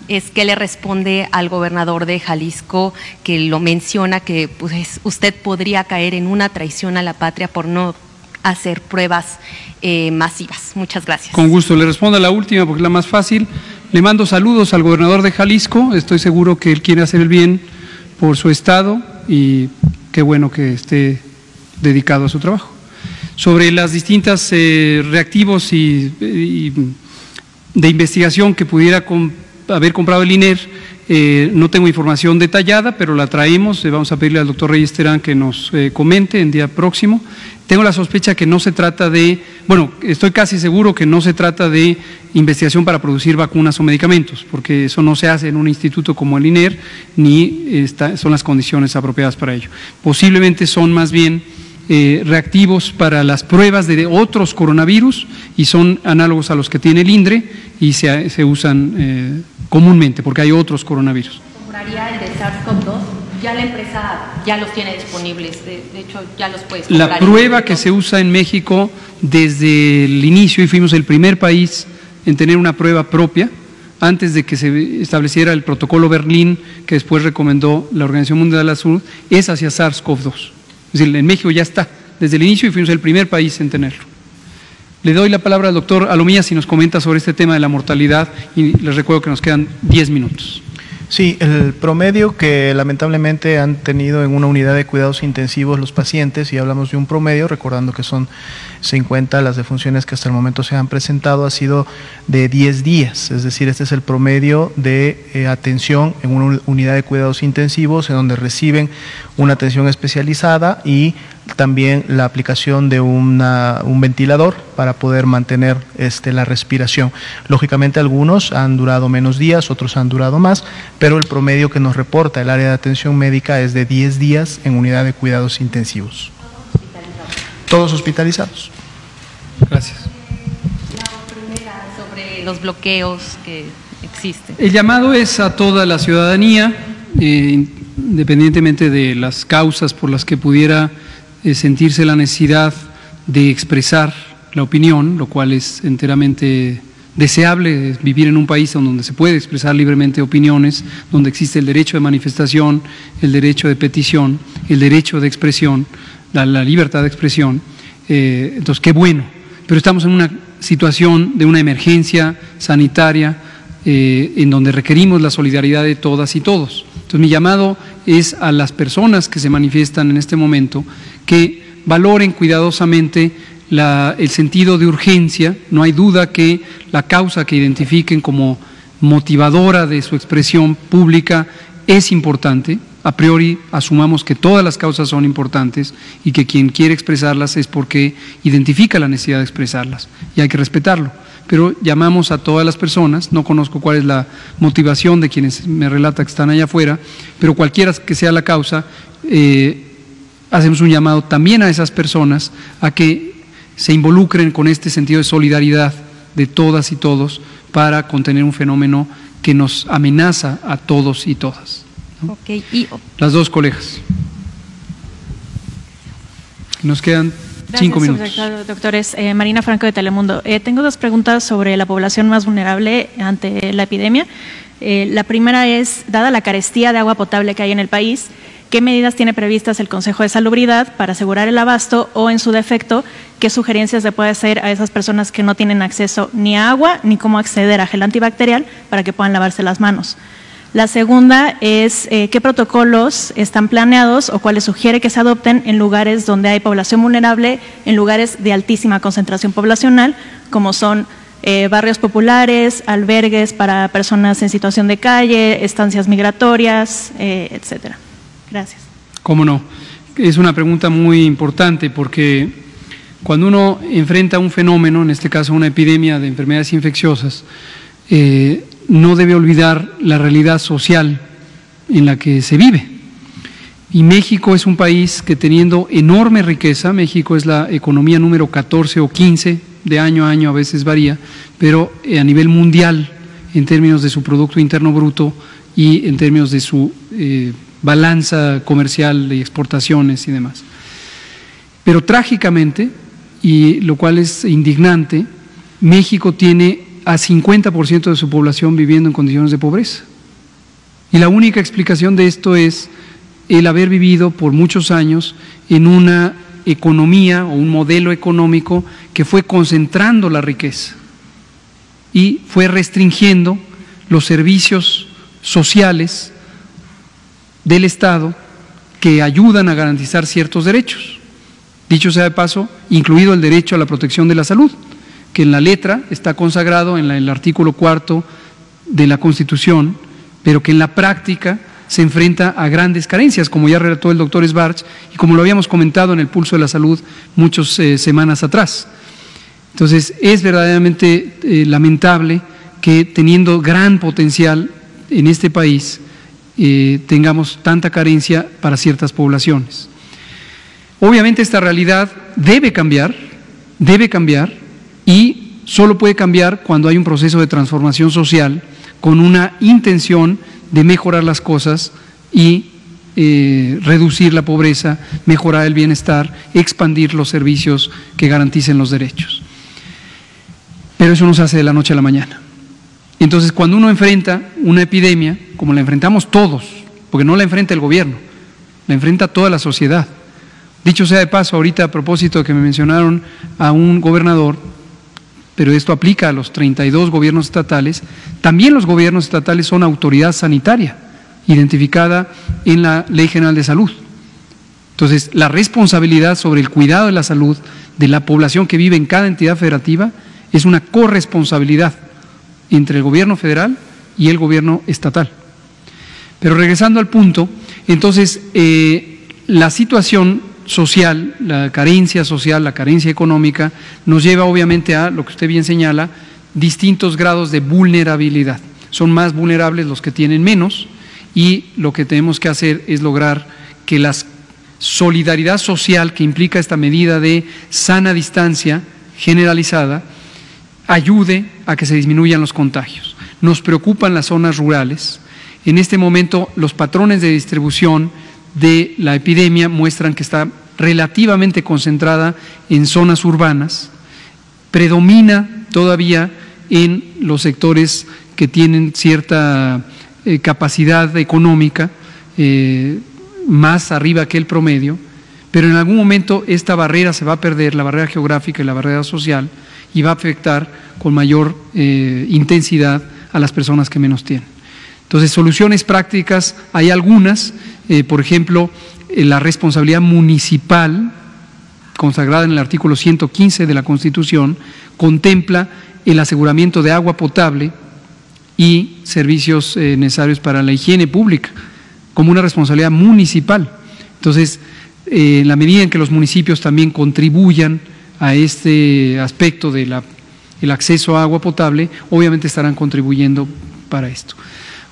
es que le responde al gobernador de Jalisco, que lo menciona que pues, usted podría caer en una traición a la patria por no hacer pruebas masivas. Muchas gracias. Con gusto. Le respondo a la última porque es la más fácil. Le mando saludos al gobernador de Jalisco. Estoy seguro que él quiere hacer el bien por su estado y qué bueno que esté dedicado a su trabajo. Sobre las distintas reactivos y de investigación que pudiera haber comprado el INER, no tengo información detallada, pero la traemos. Vamos a pedirle al doctor Reyes Terán que nos comente el día próximo. Tengo la sospecha que no se trata de, bueno, estoy casi seguro que no se trata de investigación para producir vacunas o medicamentos, porque eso no se hace en un instituto como el INER, ni son las condiciones apropiadas para ello. Posiblemente son más bien reactivos para las pruebas de otros coronavirus y son análogos a los que tiene el INDRE y se usan comúnmente porque hay otros coronavirus. ¿Compraría el de SARS-CoV-2? Ya la empresa ya los tiene disponibles, de hecho ya los puedes comprar. La prueba que se usa en México desde el inicio, y fuimos el primer país en tener una prueba propia, antes de que se estableciera el protocolo Berlín, que después recomendó la Organización Mundial de la Salud, es hacia SARS-CoV-2. Es decir, en México ya está, desde el inicio, y fuimos el primer país en tenerlo. Le doy la palabra al doctor Alomía si nos comenta sobre este tema de la mortalidad, y les recuerdo que nos quedan 10 minutos. Sí, el promedio que lamentablemente han tenido en una unidad de cuidados intensivos los pacientes, y hablamos de un promedio, recordando que son 50 las defunciones que hasta el momento se han presentado, ha sido de 10 días, es decir, este es el promedio de atención en una unidad de cuidados intensivos en donde reciben una atención especializada y también la aplicación de un ventilador para poder mantener la respiración. Lógicamente algunos han durado menos días, otros han durado más, pero el promedio que nos reporta el área de atención médica es de 10 días en unidad de cuidados intensivos. Todos hospitalizados. Gracias. La primera sobre los bloqueos que existen. El llamado es a toda la ciudadanía, independientemente de las causas por las que pudiera sentirse la necesidad de expresar la opinión, lo cual es enteramente deseable, vivir en un país donde se puede expresar libremente opiniones, donde existe el derecho de manifestación, el derecho de petición, el derecho de expresión, la libertad de expresión. Entonces, qué bueno, pero estamos en una situación de una emergencia sanitaria en donde requerimos la solidaridad de todas y todos. Entonces, mi llamado es a las personas que se manifiestan en este momento que valoren cuidadosamente el sentido de urgencia. No hay duda que la causa que identifiquen como motivadora de su expresión pública es importante. A priori asumamos que todas las causas son importantes y que quien quiere expresarlas es porque identifica la necesidad de expresarlas y hay que respetarlo. Pero llamamos a todas las personas, no conozco cuál es la motivación de quienes me relata que están allá afuera, pero cualquiera que sea la causa, hacemos un llamado también a esas personas a que se involucren con este sentido de solidaridad de todas y todos para contener un fenómeno que nos amenaza a todos y todas, ¿no? Okay. Las dos colegas. Nos quedan 5 minutos. Doctores, Marina Franco de Telemundo. Tengo dos preguntas sobre la población más vulnerable ante la epidemia. La primera es, dada la carestía de agua potable que hay en el país, ¿qué medidas tiene previstas el Consejo de Salubridad para asegurar el abasto o, en su defecto, qué sugerencias le puede hacer a esas personas que no tienen acceso ni a agua ni cómo acceder a gel antibacterial para que puedan lavarse las manos? La segunda es, ¿qué protocolos están planeados o cuáles sugiere que se adopten en lugares donde hay población vulnerable, en lugares de altísima concentración poblacional, como son barrios populares, albergues para personas en situación de calle, estancias migratorias, etcétera? Gracias. ¿Cómo no? Es una pregunta muy importante porque cuando uno enfrenta un fenómeno, en este caso una epidemia de enfermedades infecciosas, no debe olvidar la realidad social en la que se vive. Y México es un país que, teniendo enorme riqueza, México es la economía número 14 o 15, de año a año a veces varía, pero a nivel mundial, en términos de su Producto Interno Bruto y en términos de su balanza comercial de exportaciones y demás. Pero trágicamente, y lo cual es indignante, México tiene a 50% de su población viviendo en condiciones de pobreza. Y la única explicación de esto es el haber vivido por muchos años en una economía o un modelo económico que fue concentrando la riqueza y fue restringiendo los servicios sociales del Estado que ayudan a garantizar ciertos derechos. Dicho sea de paso, incluido el derecho a la protección de la salud, que en la letra está consagrado en el artículo 4 de la Constitución, pero que en la práctica se enfrenta a grandes carencias, como ya relató el doctor Sbarch y como lo habíamos comentado en el Pulso de la Salud muchas semanas atrás. Entonces, es verdaderamente lamentable que teniendo gran potencial en este país tengamos tanta carencia para ciertas poblaciones. Obviamente esta realidad debe cambiar y solo puede cambiar cuando hay un proceso de transformación social con una intención de mejorar las cosas y reducir la pobreza, mejorar el bienestar, expandir los servicios que garanticen los derechos. Pero eso no se hace de la noche a la mañana. Entonces, cuando uno enfrenta una epidemia, como la enfrentamos todos, porque no la enfrenta el gobierno, la enfrenta toda la sociedad. Dicho sea de paso, ahorita a propósito de que me mencionaron a un gobernador, pero esto aplica a los 32 gobiernos estatales, también los gobiernos estatales son autoridad sanitaria, identificada en la Ley General de Salud. Entonces, la responsabilidad sobre el cuidado de la salud de la población que vive en cada entidad federativa es una corresponsabilidad entre el gobierno federal y el gobierno estatal. Pero regresando al punto, entonces, la situación social, la carencia social, la carencia económica, nos lleva obviamente a, lo que usted bien señala, distintos grados de vulnerabilidad. Son más vulnerables los que tienen menos y lo que tenemos que hacer es lograr que la solidaridad social que implica esta medida de sana distancia generalizada ayude a que se disminuyan los contagios. Nos preocupan las zonas rurales. En este momento los patrones de distribución de la epidemia muestran que está relativamente concentrada en zonas urbanas, predomina todavía en los sectores que tienen cierta capacidad económica, más arriba que el promedio, pero en algún momento esta barrera se va a perder, la barrera geográfica y la barrera social, y va a afectar con mayor intensidad a las personas que menos tienen. Entonces, soluciones prácticas hay algunas, por ejemplo, la responsabilidad municipal, consagrada en el artículo 115 de la Constitución, contempla el aseguramiento de agua potable y servicios necesarios para la higiene pública, como una responsabilidad municipal. Entonces, en la medida en que los municipios también contribuyan a este aspecto del acceso a agua potable, obviamente estarán contribuyendo para esto.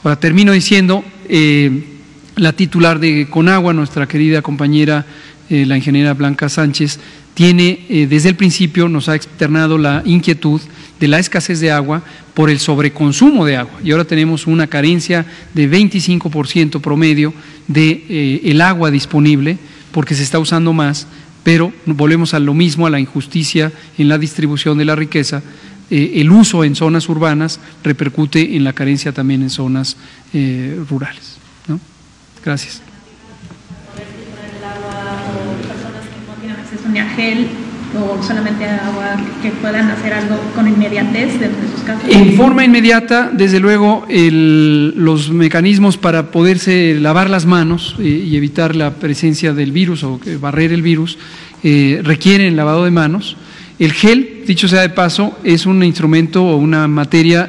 Ahora, termino diciendo, la titular de Conagua, nuestra querida compañera, la ingeniera Blanca Sánchez, tiene desde el principio, nos ha externado la inquietud de la escasez de agua por el sobreconsumo de agua. Y ahora tenemos una carencia de 25% promedio de el agua disponible porque se está usando más, pero volvemos a lo mismo, a la injusticia en la distribución de la riqueza. El uso en zonas urbanas repercute en la carencia también en zonas rurales, ¿no? Gracias. Personas que no tienen acceso ni a gel o solamente a agua, que puedan hacer algo con inmediatez dentro de sus casas. En forma inmediata, desde luego, los mecanismos para poderse lavar las manos y evitar la presencia del virus o barrer el virus requieren lavado de manos. El gel, dicho sea de paso, es un instrumento o una materia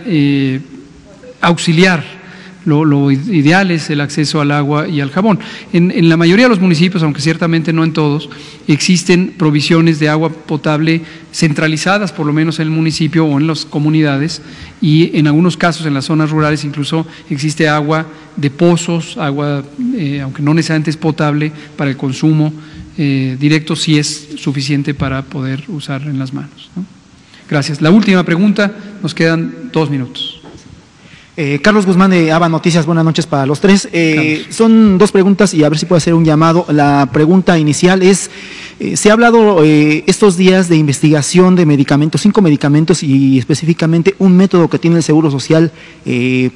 auxiliar. Lo ideal es el acceso al agua y al jabón. En la mayoría de los municipios, aunque ciertamente no en todos, existen provisiones de agua potable centralizadas, por lo menos en el municipio o en las comunidades, y en algunos casos en las zonas rurales incluso existe agua de pozos, agua, aunque no necesariamente es potable, para el consumo directo, sí es suficiente para poder usar en las manos, ¿no? Gracias. La última pregunta, nos quedan 2 minutos. Carlos Guzmán de ABA Noticias, buenas noches para los tres. Son dos preguntas y a ver si puede hacer un llamado. La pregunta inicial es, se ha hablado estos días de investigación de medicamentos, 5 medicamentos y específicamente un método que tiene el Seguro Social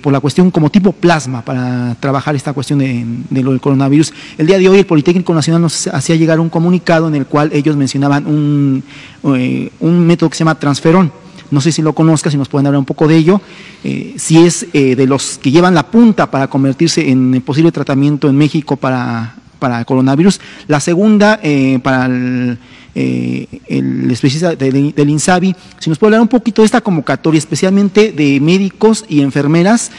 por la cuestión como tipo plasma para trabajar esta cuestión de lo del coronavirus. El día de hoy el Politécnico Nacional nos hacía llegar un comunicado en el cual ellos mencionaban un método que se llama transferón. No sé si lo conozcas, si nos pueden hablar un poco de ello, si es de los que llevan la punta para convertirse en posible tratamiento en México para coronavirus. La segunda, para el especialista del INSABI, si nos puede hablar un poquito de esta convocatoria, especialmente de médicos y enfermeras.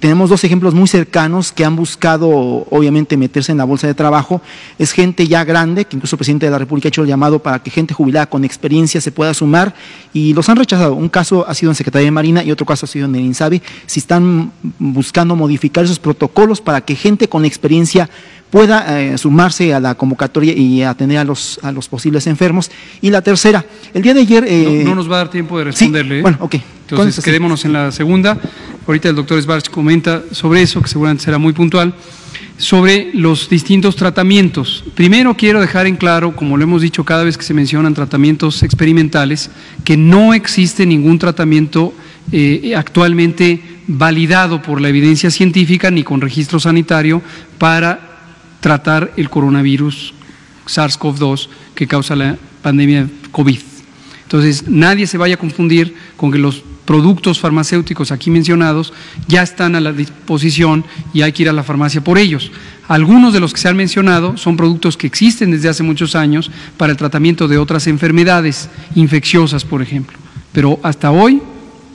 Tenemos dos ejemplos muy cercanos que han buscado, obviamente, meterse en la bolsa de trabajo. Es gente ya grande, que incluso el presidente de la República ha hecho el llamado para que gente jubilada con experiencia se pueda sumar, y los han rechazado. Un caso ha sido en Secretaría de Marina y otro caso ha sido en el INSABI. Si están buscando modificar esos protocolos para que gente con experiencia pueda sumarse a la convocatoria y atender a los posibles enfermos. Y la tercera, el día de ayer… no nos va a dar tiempo de responderle. Sí, bueno, ok. Entonces quedémonos en la segunda. Ahorita el doctor Svarch comenta sobre eso, que seguramente será muy puntual, sobre los distintos tratamientos. Primero quiero dejar en claro, como lo hemos dicho cada vez que se mencionan tratamientos experimentales, que no existe ningún tratamiento actualmente validado por la evidencia científica ni con registro sanitario para tratar el coronavirus SARS-CoV-2 que causa la pandemia COVID. Entonces, nadie se vaya a confundir con que los productos farmacéuticos aquí mencionados ya están a la disposición y hay que ir a la farmacia por ellos. Algunos de los que se han mencionado son productos que existen desde hace muchos años para el tratamiento de otras enfermedades infecciosas, por ejemplo. Pero hasta hoy,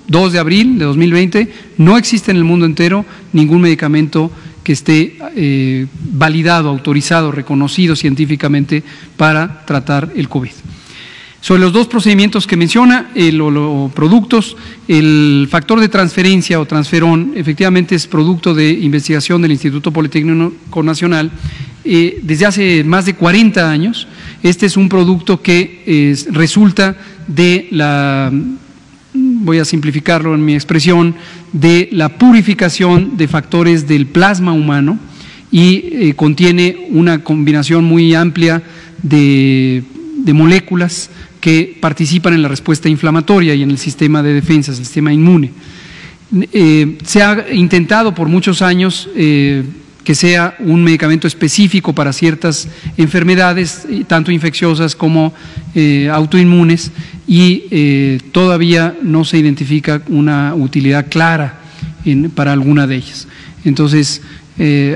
2 de abril de 2020, no existe en el mundo entero ningún medicamento que esté validado, autorizado, reconocido científicamente para tratar el COVID. Sobre los dos procedimientos que menciona, los productos, el factor de transferencia o transferón, efectivamente es producto de investigación del Instituto Politécnico Nacional desde hace más de 40 años. Este es un producto que resulta de la… voy a simplificarlo en mi expresión, de la purificación de factores del plasma humano y contiene una combinación muy amplia de moléculas que participan en la respuesta inflamatoria y en el sistema de defensa, el sistema inmune. Se ha intentado por muchos años que sea un medicamento específico para ciertas enfermedades, tanto infecciosas como autoinmunes, y todavía no se identifica una utilidad clara para alguna de ellas. Entonces,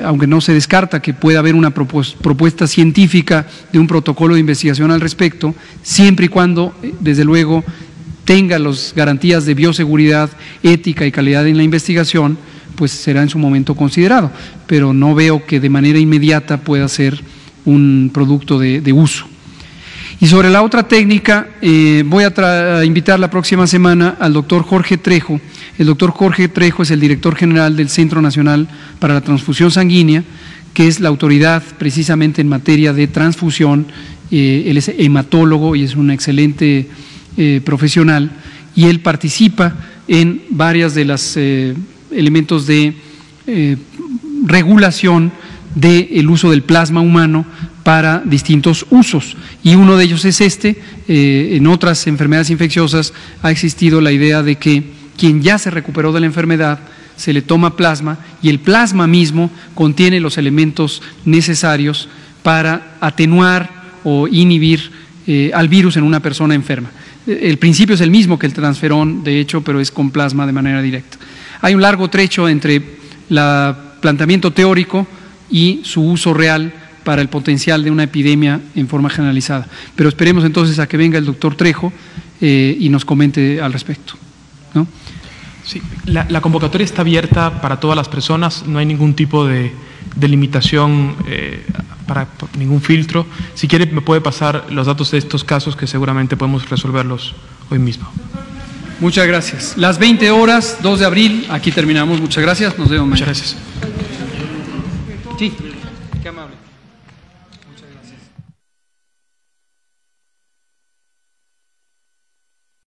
aunque no se descarta que pueda haber una propuesta científica de un protocolo de investigación al respecto, siempre y cuando, desde luego, tenga las garantías de bioseguridad, ética y calidad en la investigación, pues será en su momento considerado, pero no veo que de manera inmediata pueda ser un producto de uso. Y sobre la otra técnica, voy a invitar la próxima semana al doctor Jorge Trejo. El doctor Jorge Trejo es el director general del Centro Nacional para la Transfusión Sanguínea, que es la autoridad precisamente en materia de transfusión. Él es hematólogo y es un excelente profesional, y él participa en varias de las elementos de regulación del uso del plasma humano para distintos usos, y uno de ellos es en otras enfermedades infecciosas ha existido la idea de que quien ya se recuperó de la enfermedad se le toma plasma, y el plasma mismo contiene los elementos necesarios para atenuar o inhibir al virus en una persona enferma. El principio es el mismo que el transferón, de hecho, pero es con plasma de manera directa. Hay un largo trecho entre el planteamiento teórico y su uso real para el potencial de una epidemia en forma generalizada. Pero esperemos entonces a que venga el doctor Trejo y nos comente al respecto, ¿no? Sí, la convocatoria está abierta para todas las personas, no hay ningún tipo de limitación para ningún filtro. Si quiere me puede pasar los datos de estos casos que seguramente podemos resolverlos hoy mismo. Muchas gracias. Las 20 horas, 2 de abril, aquí terminamos. Muchas gracias. Nos vemos mañana. Muchas gracias. Sí, qué amable.